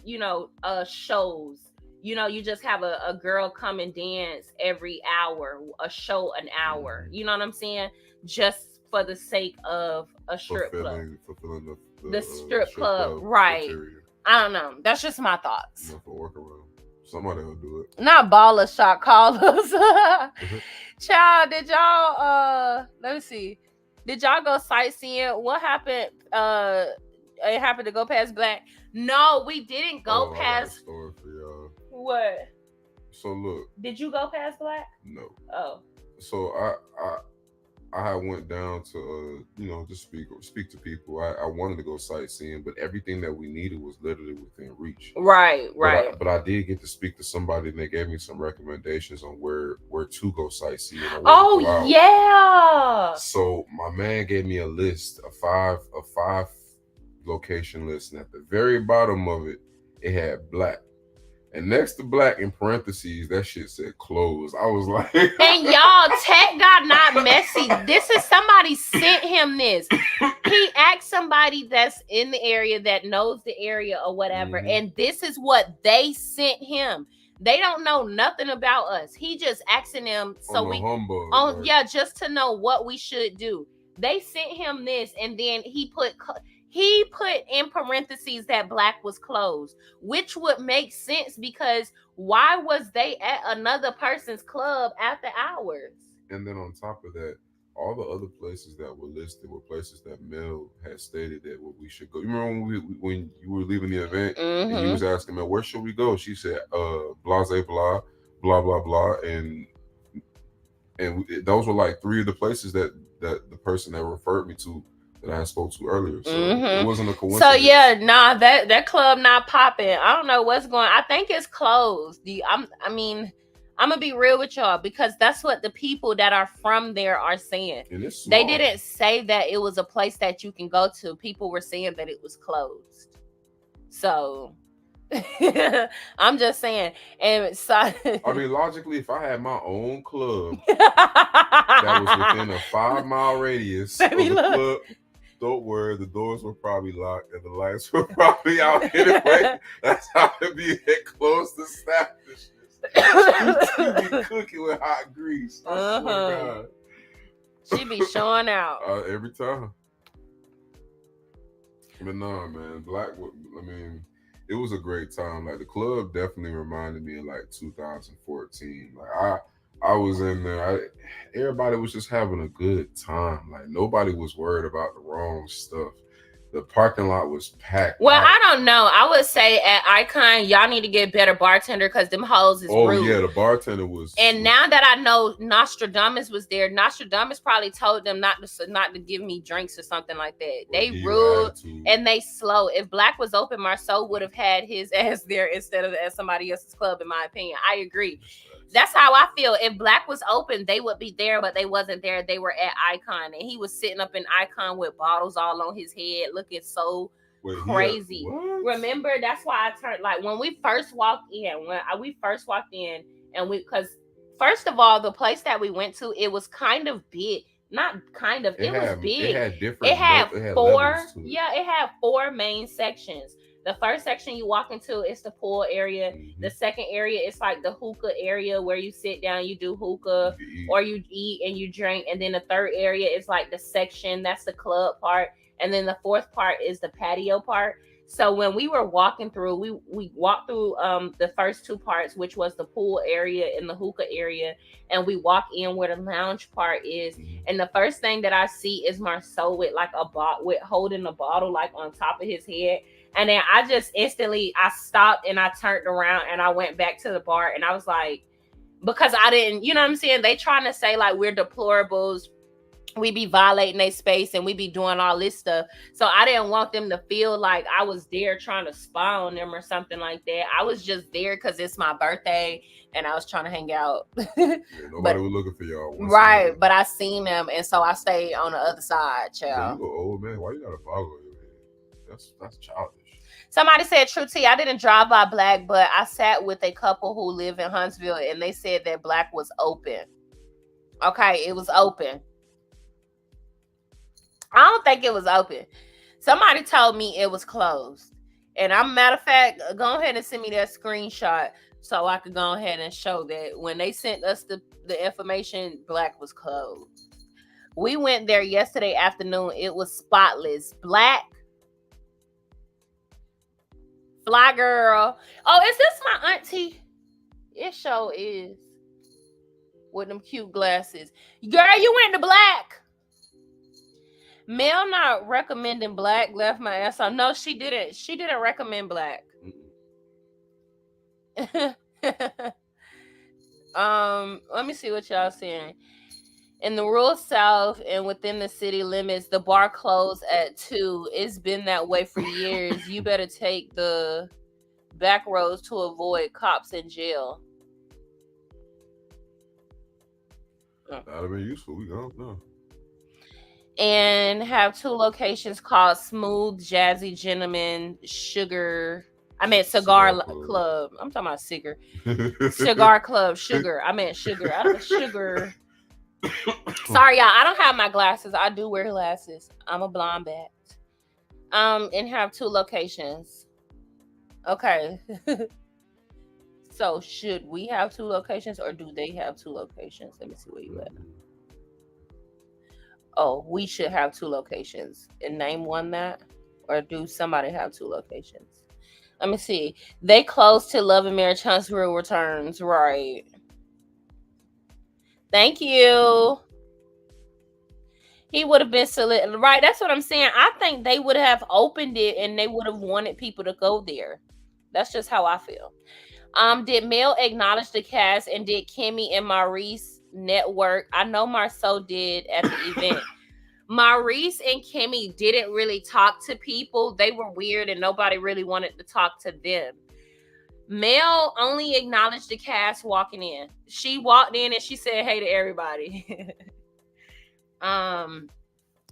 shows, you just have a girl come and dance every hour, a show an hour, you know what I'm saying? Just for the sake of a strip club. Fulfilling the strip club, right. Criteria. I don't know. That's just my thoughts. Somebody will do it. Not baller shot callers. Child, did y'all, let me see. Did y'all go sightseeing? What happened? It happened to go past Black? No, we didn't go past. I got a story for y'all. What? So look. Did you go past Black? No. Oh. So I went down to just speak to people. I wanted to go sightseeing, but everything that we needed was literally within reach. Right. But I did get to speak to somebody, and they gave me some recommendations on where to go sightseeing. Oh yeah. So my man gave me a list, a five location list, and at the very bottom of it, it had Black. And next to Black, in parentheses, that shit said closed. I was like... And y'all, Tech got not messy. This is somebody sent him this. He asked somebody that's in the area that knows the area or whatever. Mm-hmm. And this is what they sent him. They don't know nothing about us. He just asking them just to know what we should do. They sent him this, and then he put in parentheses that Black was closed, which would make sense because why was they at another person's club after hours? And then on top of that, all the other places that were listed were places that Mel had stated that we should go. You remember when you were leaving the event, mm-hmm. and he was asking Mel, where should we go? She said, blase blah, blah, blah, blah. And those were like 3 of the places that the person that referred me to that I spoke to earlier. So mm-hmm. It wasn't a coincidence. So yeah, that club not popping. I don't know what's going on. I think it's closed. I'm gonna be real with y'all because that's what the people that are from there are saying. They didn't say that it was a place that you can go to. People were saying that it was closed. So I'm just saying. And so I mean, logically, if I had my own club that was within a 5-mile radius of the club, Don't worry, the doors were probably locked and the lights were probably out anyway. That's how it be at closed establishments. She be cooking with hot grease. I swear to God. She be showing out. Every time. But no, man, I mean, it was a great time. Like the club definitely reminded me of like 2014. Like I was in there. Everybody was just having a good time. Like nobody was worried about the wrong stuff. The parking lot was packed. Well, I don't know. I would say at Icon, y'all need to get better bartender because them hoes is rude. Yeah, the bartender was. And now that I know Nostradamus was there, Nostradamus probably told them not to give me drinks or something like that. They rude and they slow. If Black was open, Marsau would have had his ass there instead of at somebody else's club, in my opinion. I agree. That's how I feel. If Black was open, they would be there, but they wasn't there. They were at Icon, and he was sitting up in Icon with bottles all on his head, looking so crazy. Remember, that's why I turned, like, when we first walked in, and because first of all, the place that we went to, it was kind of big. Not kind of, it was big. It had four main sections. The first section you walk into is the pool area. Mm-hmm. The second area is like the hookah area where you sit down, you do hookah, or you eat and you drink. And then the third area is like the section, that's the club part. And then the fourth part is the patio part. So when we were walking through, we walked through the first two parts, which was the pool area and the hookah area, and we walk in where the lounge part is. And the first thing that I see is Marsau with like holding a bottle like on top of his head. And then I just instantly, I stopped and I turned around and I went back to the bar and I was like, because I didn't, you know what I'm saying? They trying to say like we're deplorables. We be violating their space and we be doing all this stuff. So I didn't want them to feel like I was there trying to spy on them or something like that. I was just there because it's my birthday and I was trying to hang out. Nobody was looking for y'all. Right, but I seen them and so I stayed on the other side, child. You go old man. Why you got a boggle in your head? That's childish. Somebody said, True T, I didn't drive by Black, but I sat with a couple who live in Huntsville and they said that Black was open. Okay, it was open. I don't think it was open. Somebody told me it was closed. And matter of fact, go ahead and send me that screenshot so I could go ahead and show that when they sent us the information, Black was closed. We went there yesterday afternoon. It was spotless. Black. Fly girl. Oh, is this my auntie? It sure is. With them cute glasses. Girl, you went to Black. Mel not recommending Black, left my ass on. No, she didn't. She didn't recommend Black. Let me see what y'all saying. In the rural South and within the city limits, the bar closed at 2. It's been that way for years. You better take the back roads to avoid cops in jail. That'd have been useful. We don't know. And have 2 locations called Smooth Jazzy Gentleman Cigar Club. I'm talking about cigar. Cigar Club Sugar. I meant sugar. I don't sugar. Sorry, y'all. I don't have my glasses. I do wear glasses. I'm a blonde bat. And have 2 locations. Okay. So should we have 2 locations or do they have 2 locations? Let me see where you at. Oh, we should have 2 locations. And name one that? Or do somebody have 2 locations? Let me see. They close till Love and Marriage Huntsville returns. Right. Thank you. He would have been selected. Right, that's what I'm saying. I think they would have opened it and they would have wanted people to go there. That's just how I feel. Did Mel acknowledge the cast and did Kimmy and Maurice network? I know Marsau did at the event. Maurice and Kimmy didn't really talk to people. They were weird and nobody really wanted to talk to them. Mel only acknowledged the cast walking in. She walked in and she said hey to everybody.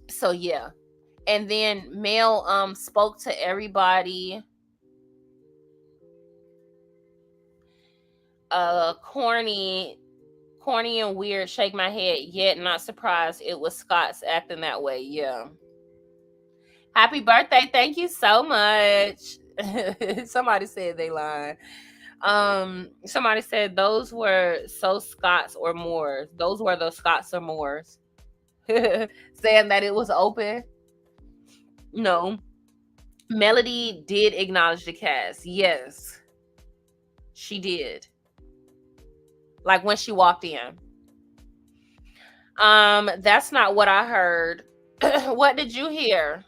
So yeah. And then Mel spoke to everybody. Corny and weird, shake my head, yet not surprised it was Scott's acting that way. Yeah. Happy birthday. Thank you so much. Somebody said they lied. Somebody said those were so Scots or Moors. Those were those Scots or Moors. Saying that it was open. No. Melody did acknowledge the cast. Yes, she did. Like when she walked in. That's not what I heard. What did you hear?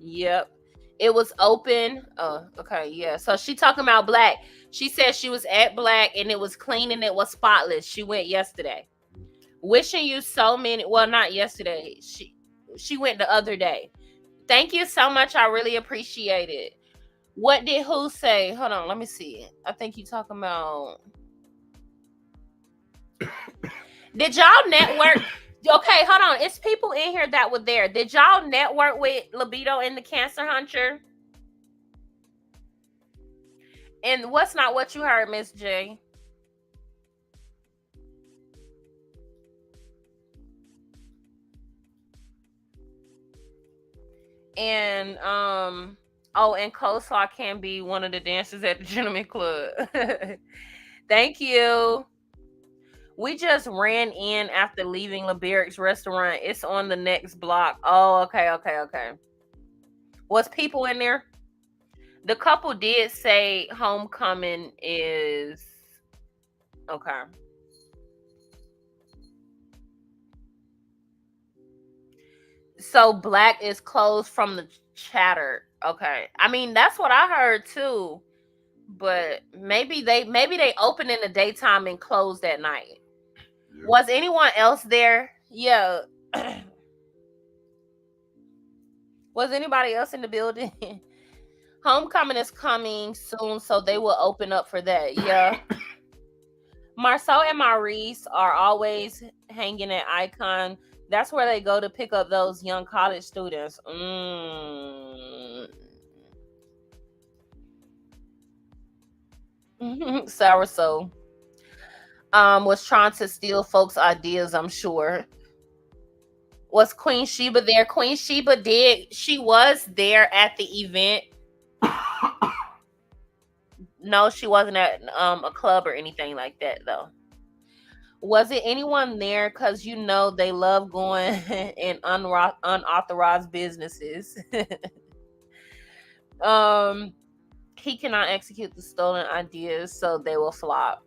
Yep. It was open. Oh, okay, yeah. So she talking about Black. She said she was at Black and it was clean and it was spotless. She went yesterday. Wishing you so many. Well, not yesterday. She went the other day. Thank you so much. I really appreciate it. What did who say? Hold on, let me see. I think you talking about. Did y'all network? Okay, hold on. It's people in here that were there. Did y'all network with Libido and the Cancer Hunter? And what's not what you heard, Miss J? And oh, and Coleslaw can be one of the dancers at the Gentleman Club. Thank you. We just ran in after leaving LeBeric's restaurant. It's on the next block. Oh, okay. Was people in there? The couple did say homecoming is okay. So Black is closed from the chatter. Okay. I mean, that's what I heard too. But maybe they open in the daytime and closed at night. Yeah. Was anyone else there? Yeah. Was anybody else in the building? Homecoming is coming soon, so they will open up for that. Yeah. Marsau and Maurice are always hanging at Icon. That's where they go to pick up those young college students. Sour Soul. Was trying to steal folks' ideas, I'm sure. Was Queen Sheba there? Queen Sheba did. She was there at the event. No, she wasn't at a club or anything like that, though. Was it anyone there? Because you know they love going in unauthorized businesses. He cannot execute the stolen ideas, so they will flop.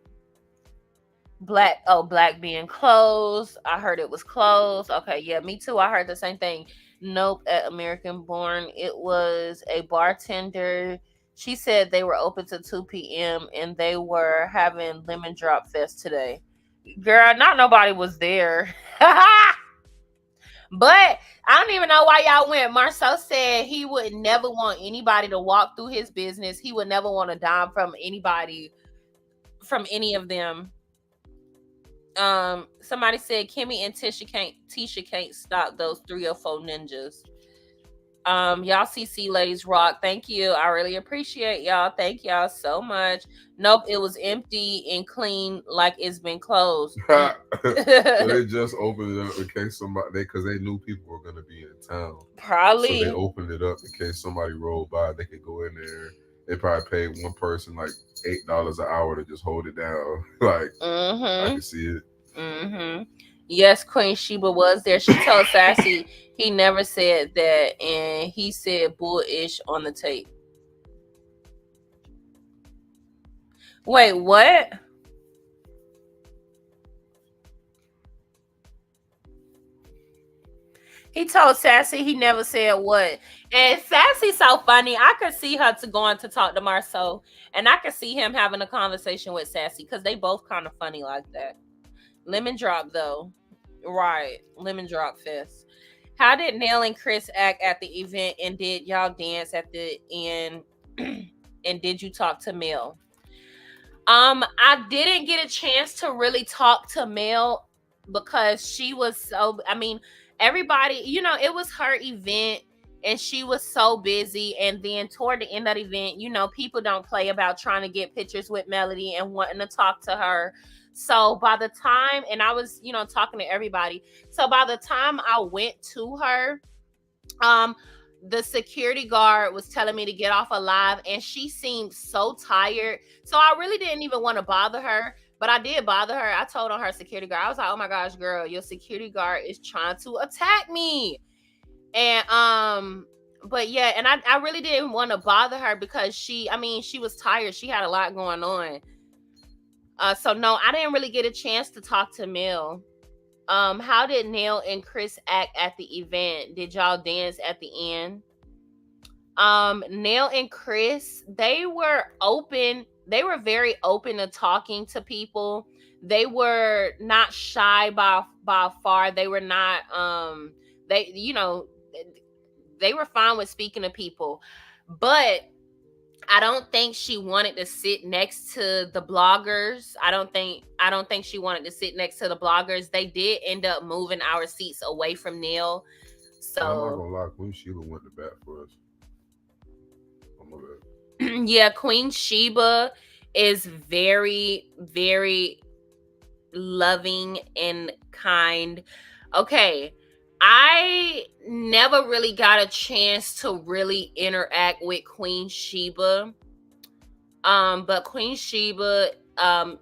Black being closed. I heard it was closed. Okay, yeah, me too. I heard the same thing. Nope, at American Born, it was a bartender. She said they were open to 2 p.m. and they were having lemon drop fest today. Girl, not nobody was there. But I don't even know why y'all went. Marsau said he would never want anybody to walk through his business. He would never want to dime from anybody, from any of them. Somebody said Kimmy and Tisha can't stop those 304 ninjas. Y'all CC ladies rock. Thank you. I really appreciate y'all. Thank y'all so much. Nope, it was empty and clean like it's been closed. So they just opened it up in case because they knew people were gonna be in town. Probably. So they opened it up in case somebody rolled by, they could go in there. They probably paid one person like $8 an hour to just hold it down. Like I can see it. Yes, Queen Sheba was there. She told Sassy he never said that, and he said bullish on the tape. Wait, what? He told Sassy he never said what. And Sassy's so funny. I could see her going to talk to Marsau, and I could see him having a conversation with Sassy because they both kind of funny like that. Lemon drop though. Right. Lemon drop fest. How did Nell and Chris act at the event, and did y'all dance at the end? And did you talk to Mel? I didn't get a chance to really talk to Mel because she was so, I mean, everybody, it was her event and she was so busy. And then toward the end of the event, people don't play about trying to get pictures with Melody and wanting to talk to her. So by the time, and I was, talking to everybody. So by the time I went to her, Um, the security guard was telling me to get off alive, and she seemed so tired. So I really didn't even want to bother her, but I did bother her. I told on her security guard. I was like, "Oh my gosh, girl, your security guard is trying to attack me." And but yeah, and I really didn't want to bother her because she was tired. She had a lot going on. So no, I didn't really get a chance to talk to Mel. How did Nell and Chris act at the event? Did y'all dance at the end? Nell and Chris, they were open. They were very open to talking to people. They were not shy by far. They were not they they were fine with speaking to people. But I don't think she wanted to sit next to the bloggers. I don't think she wanted to sit next to the bloggers. They did end up moving our seats away from Neil. And I'm not So gonna lie, Queen Sheila went to bat for us. I'm gonna bet. yeah, Queen Sheba is very, very loving and kind. Okay. I never really got a chance to really interact with Queen Sheba. But Queen Sheba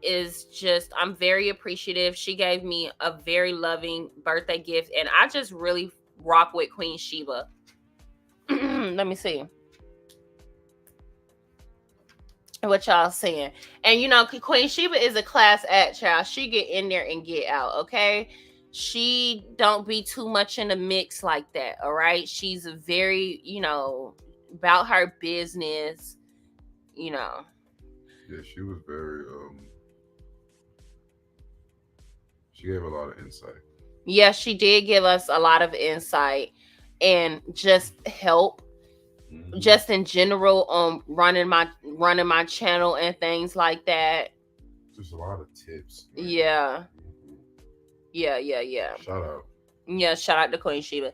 is just, I'm very appreciative. She gave me a very loving birthday gift, and I just really rock with Queen Sheba. Let me see what y'all saying. And Queen Sheba is a class act, child. She get in there and get out, okay? She don't be too much in the mix like that, all right? She's a very, about her business, you know. Yeah, she was very. She gave a lot of insight. Yeah, she did give us a lot of insight and just help, just in general, on running my channel and things like that. Just a lot of tips. Yeah. Mhm. Yeah. Shout out. Yeah, shout out to Queen Sheba.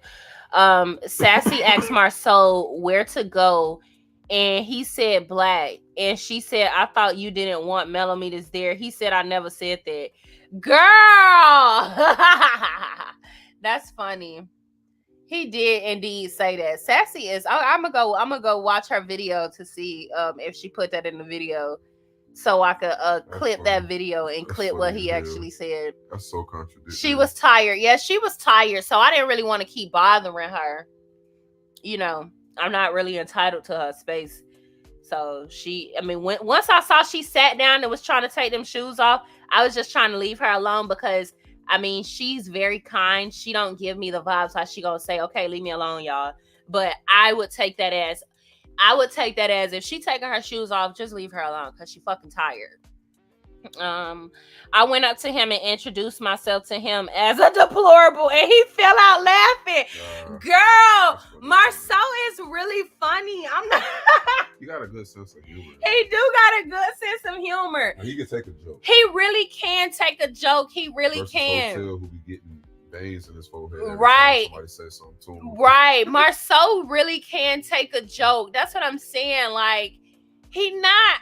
Sassy asked Marsau where to go, and he said black. And she said, I thought you didn't want millimeters there. He said, I never said that. Girl! That's funny. He did indeed say that. Sassy is I'm gonna go watch her video to see if she put that in the video, so I could clip funny. that video and That's clip what funny he as hell. actually said. That's so contradictory. She was tired. Yeah, she was tired. So I didn't really want to keep bothering her. I'm not really entitled to her space. So once I saw she sat down and was trying to take them shoes off, I was just trying to leave her alone because, she's very kind. She don't give me the vibes how she gonna say, okay, leave me alone, y'all. But I would take that as if she taking her shoes off, just leave her alone because she fucking tired. I went up to him and introduced myself to him as a deplorable, and he fell out laughing. Girl, Marsau is really funny. I'm not. He got a good sense of humor. He do got a good sense of humor. And he can take a joke. He really can take a joke. He really Versus can. Hotel, who be getting veins in his forehead every Right. time somebody says something to him. Right. Marsau really can take a joke. That's what I'm saying. Like, he not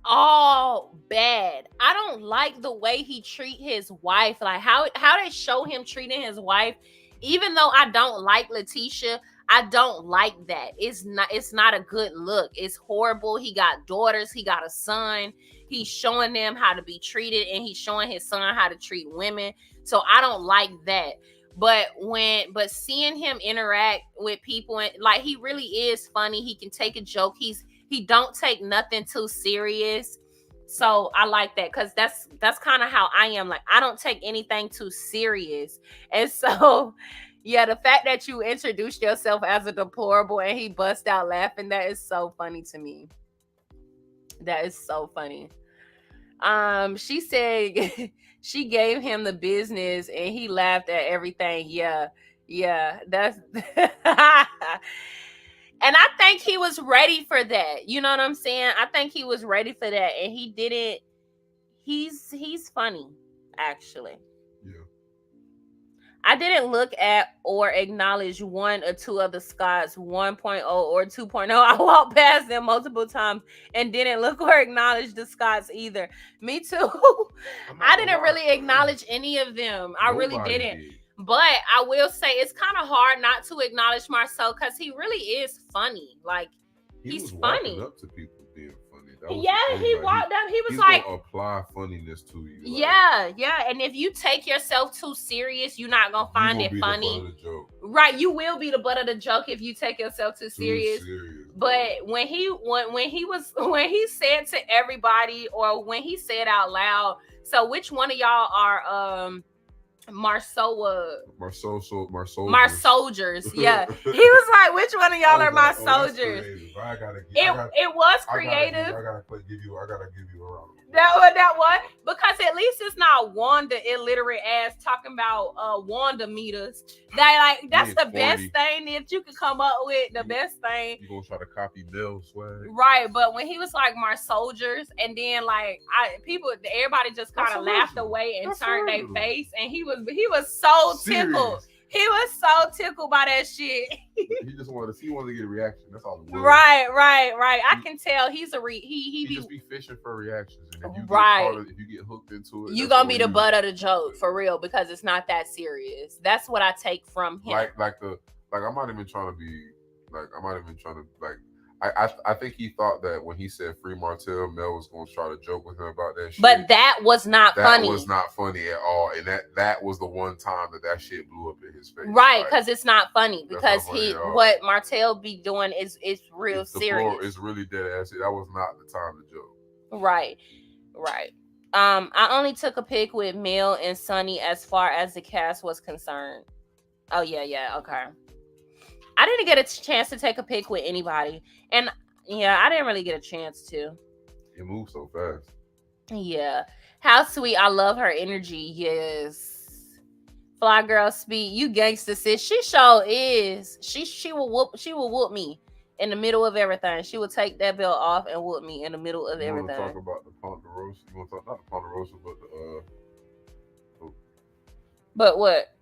all bad. I don't like the way he treat his wife. Like how they show him treating his wife. Even though I don't like Letitia, I don't like that. It's not a good look. It's horrible. He got daughters, he got a son. He's showing them how to be treated, and he's showing his son how to treat women. So I don't like that. But seeing him interact with people, and like, he really is funny. He can take a joke. He don't take nothing too serious. So I like that, because that's kind of how I am. Like, I don't take anything too serious. And so, yeah, the fact that you introduced yourself as a deplorable and he bust out laughing, that is so funny to me. That is so funny. She said she gave him the business and he laughed at everything. Yeah, that's and I think he was ready for that. You know what I'm saying? I think he was ready for that, and he didn't. He's funny, actually. Yeah. I didn't look at or acknowledge one or two of the Scots 1.0 or 2.0. I walked past them multiple times and didn't look or acknowledge the Scots either. Me too. I didn't really acknowledge any of them. I really didn't. But I will say it's kind of hard not to acknowledge Marsau because he really is funny. Like, He he's was funny. walking up to people being funny. That was Yeah, the thing. he Like, walked up. He was he's like, gonna apply funniness to you. Like, yeah. And if you take yourself too serious, you're not gonna you find gonna it be funny. the butt of the joke. Right, you will be the butt of the joke if you take yourself too serious. But when he said to everybody, or when he said out loud, so which one of y'all are Marsau soldiers? Yeah. He was like, which one of y'all are my soldiers? It was creative. I gotta give you a round of applause. That was because at least it's not Wanda illiterate ass talking about Wanda meters. That's the best thing that you could come up with. The best thing. You gonna try to copy Nell swag, right? But when he was like my soldiers, and then everybody just kind of laughed away and turned their face, and he was so tickled. He was so tickled by that shit. He just wanted to get a reaction. That's all it was. Right. I can tell he's he just be fishing for reactions, and if you if you get hooked into it, you gonna be the butt of the joke for real, because it's not that serious. That's what I take from him. I'm not even trying to I think he thought that when he said free Martell, Mel was going to try to joke with him about that shit. But that was not funny. That was not funny at all. And that was the one time that shit blew up in his face. Right, because it's not funny. Because what Martell be doing is real serious. It's really dead ass. That was not the time to joke. Right. I only took a pic with Mel and Sonny as far as the cast was concerned. Oh, yeah, okay. I didn't get a chance to take a pic with anybody. And yeah, I didn't really get a chance to. It moved so fast. Yeah. How sweet. I love her energy. Yes. Fly girl speed. You gangster sis. She sure is. She will whoop me in the middle of everything. She will take that belt off and whoop me in the middle of everything. You want to talk about the Ponderosa? You want to talk not the Ponderosa, but the But what?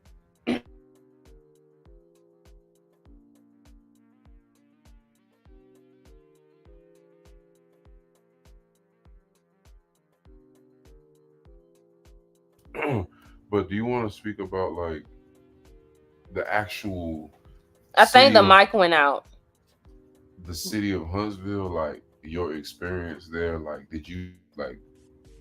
But do you want to speak about like the actual? I think the mic went out. The city of Huntsville, like your experience there, like did you like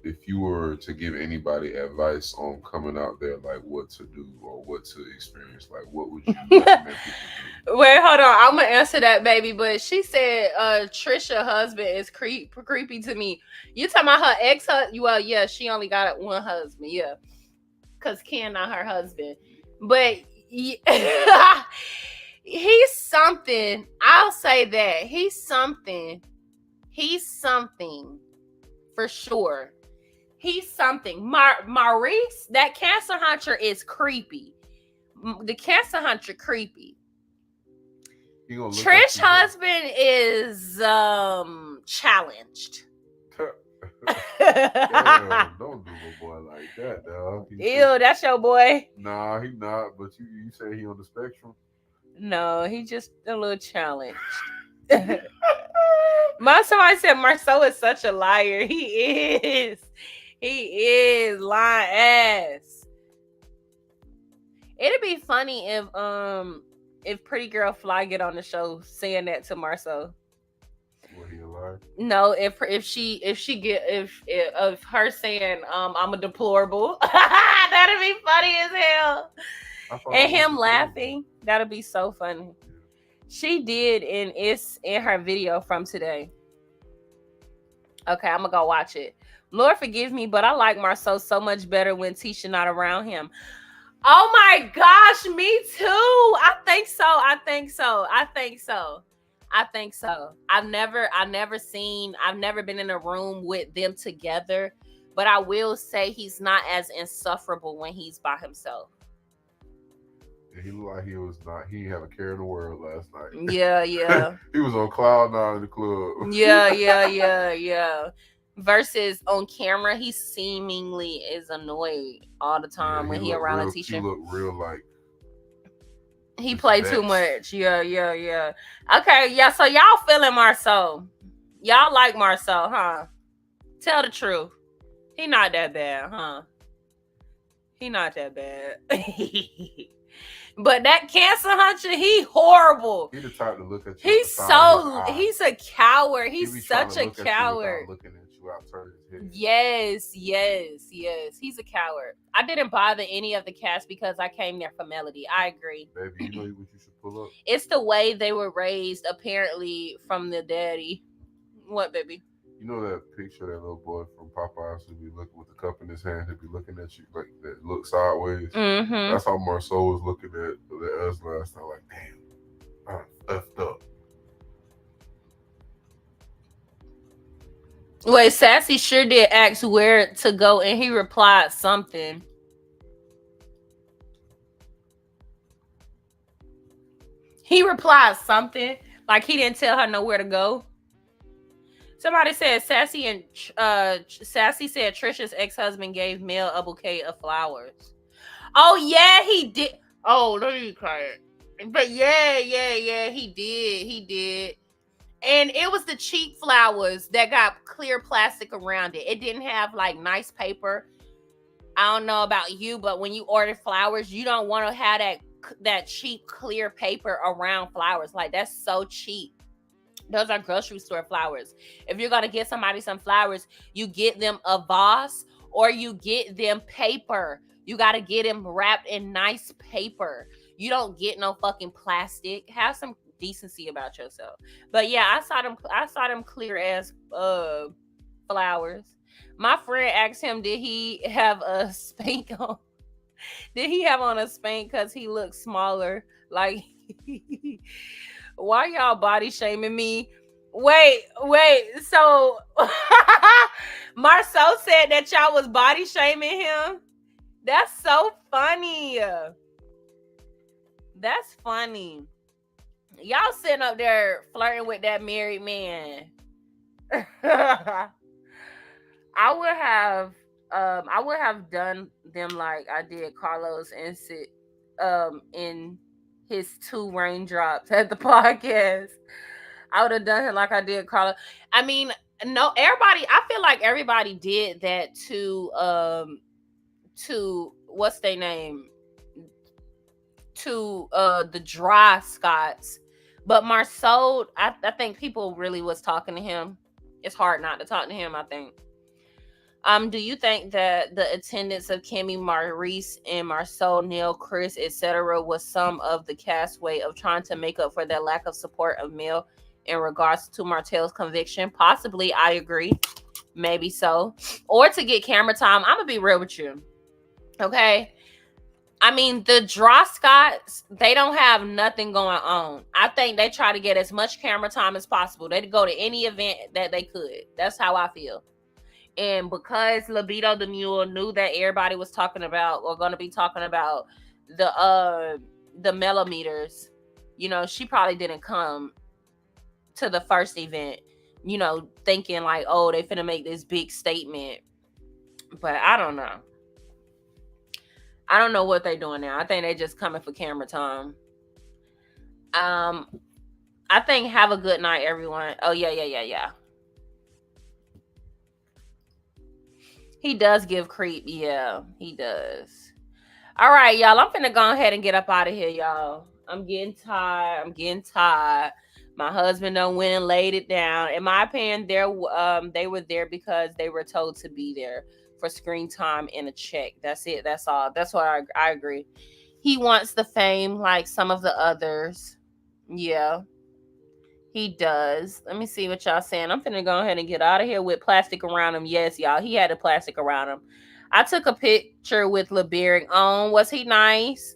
if you were to give anybody advice on coming out there, like what to do or what to experience, like what would you recommend people do? Wait, hold on. I'm gonna answer that, baby. But she said Trisha husband is creepy to me. You talking about her ex-husband? Well, yeah, she only got one husband, yeah. Cause Ken not her husband. But he's something. I'll say that. He's something for sure. He's something. Maurice, that cancer hunter is creepy. The cancer hunter creepy. Trish husband is challenged. Damn, don't do a boy like that, dog. Ew, that's your boy. Nah, he not. But you say he on the spectrum? No, he just a little challenged. Somebody said Marsau is such a liar. He is lying ass. It'd be funny if Pretty Girl Fly get on the show saying that to Marsau. Will he alive? No, if her saying I'm a deplorable, that'd be funny as hell. And him laughing, that'd be so funny. She did, and it's in her video from today. Okay, I'm gonna go watch it. Lord forgive me, but I like Marsau so much better when Tisha not around him. Oh my gosh, me too. I think so. I've never been in a room with them together, but I will say he's not as insufferable when he's by himself. He looked like he didn't have a care in the world last night. Yeah. He was on cloud nine in the club. Yeah. Versus on camera, he seemingly is annoyed all the time when he around a teacher. He looked real like he played too much. Yeah. Okay, yeah. So y'all feeling Marsau? Y'all like Marsau, huh? Tell the truth. He not that bad, huh? He not that bad. But that cancer hunter, he horrible. He the type to look at you at the side of his eye. He's a coward. He be He's trying such to a look at you coward. without looking at you out turning his head. Yes. He's a coward. I didn't bother any of the cast because I came there for melody. I agree. Baby, you know what you should pull up? It's the way they were raised, apparently, from the daddy. What, baby? You know that picture of that little boy from Popeyes who be looking with the cup in his hand, he'd be looking at you like that, look sideways. Mm-hmm. That's how Marsau was looking at us last night. Like, damn, I'm effed up. Wait, Sassy sure did ask where to go, and he replied something. He replied something like he didn't tell her nowhere to go. Somebody said Sassy said Trisha's ex-husband gave Mel a bouquet of flowers. Oh yeah, he did. Oh, let me cry. But yeah, he did. And it was the cheap flowers that got clear plastic around it. It didn't have like nice paper. I don't know about you, but when you order flowers, you don't want to have that cheap clear paper around flowers. Like, that's so cheap. Those are grocery store flowers. If you're gonna get somebody some flowers, you get them a vase or you get them paper. You gotta get them wrapped in nice paper. You don't get no fucking plastic. Have some decency about yourself. But yeah, I saw them clear as flowers. My friend asked him, did he have a spank on? Did he have on a spank because he looked smaller? Like, why y'all body shaming me? Wait. So Marsau said that y'all was body shaming him. That's so funny. That's funny. Y'all sitting up there flirting with that married man. I would have done them like I did Carlos and sit in his 2 raindrops at the podcast. I would have done him like I did Carlos. I mean, no, I feel like everybody did that to what's their name? To the dry Scots. But Marsau, I think people really was talking to him. It's hard not to talk to him, I think. Do you think that the attendance of Kimmy, Maurice, and Marsau, Nell, Chris, etc. was some of the cast way of trying to make up for their lack of support of Mel in regards to Martell's conviction? Possibly, I agree. Maybe so. Or to get camera time. I'm going to be real with you. Okay? I mean, the Draw Scots, they don't have nothing going on. I think they try to get as much camera time as possible. They'd go to any event that they could. That's how I feel. And because Libido the Mule knew that everybody was talking about or going to be talking about the millimeters, you know, she probably didn't come to the first event, you know, thinking like, oh, they finna make this big statement. But I don't know. I don't know what they're doing now. I think they just coming for camera time. I think have a good night, everyone. Oh, yeah. He does give creep. Yeah, he does. All right, y'all. I'm finna go ahead and get up out of here, y'all. I'm getting tired. My husband done went and laid it down. In my opinion, they were there because they were told to be there for screen time and a check. That's it. That's all. That's why I agree. He wants the fame like some of the others. Yeah, he does. Let me see what y'all saying. I'm finna go ahead and get out of here with plastic around him. Yes, y'all. He had a plastic around him. I took a picture with LeBeering on. Was he nice?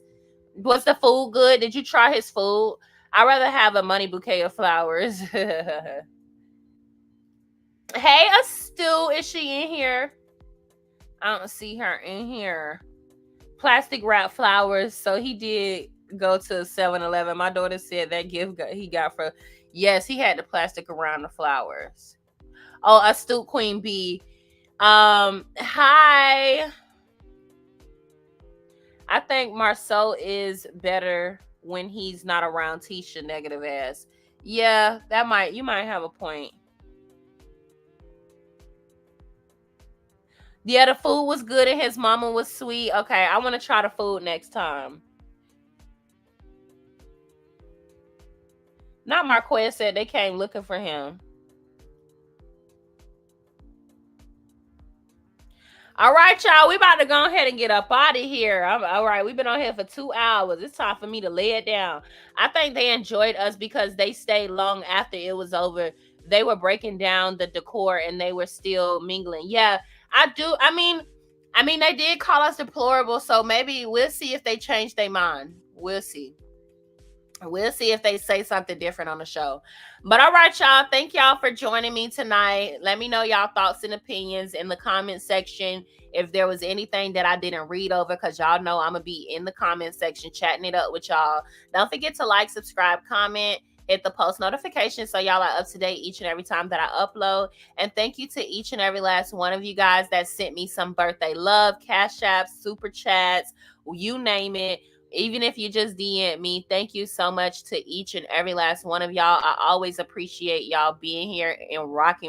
Was the food good? Did you try his food? I'd rather have a money bouquet of flowers. Hey, Stu, is she in here? I don't see her in here. Plastic wrap flowers. So he did go to 7-Eleven. My daughter said that gift he got for... Yes, he had the plastic around the flowers. Oh, Astute Queen Bee. Hi. I think Marsau is better when he's not around Tisha negative ass. Yeah, you might have a point. Yeah, the food was good and his mama was sweet. Okay, I want to try the food next time. Not Marquez said they came looking for him. All right, y'all. We about to go ahead and get up out of here. All right. We've been on here for 2 hours. It's time for me to lay it down. I think they enjoyed us because they stayed long after it was over. They were breaking down the decor and they were still mingling. Yeah, I do. I mean, they did call us deplorable, so maybe we'll see if they change their mind. We'll see. We'll see if they say something different on the show. But all right, y'all. Thank y'all for joining me tonight. Let me know y'all thoughts and opinions in the comment section. If there was anything that I didn't read over, because y'all know I'm going to be in the comment section chatting it up with y'all. Don't forget to like, subscribe, comment, hit the post notification so y'all are up to date each and every time that I upload. And thank you to each and every last one of you guys that sent me some birthday love, cash apps, super chats, you name it. Even if you just DM me, thank you so much to each and every last one of y'all. I always appreciate y'all being here and rocking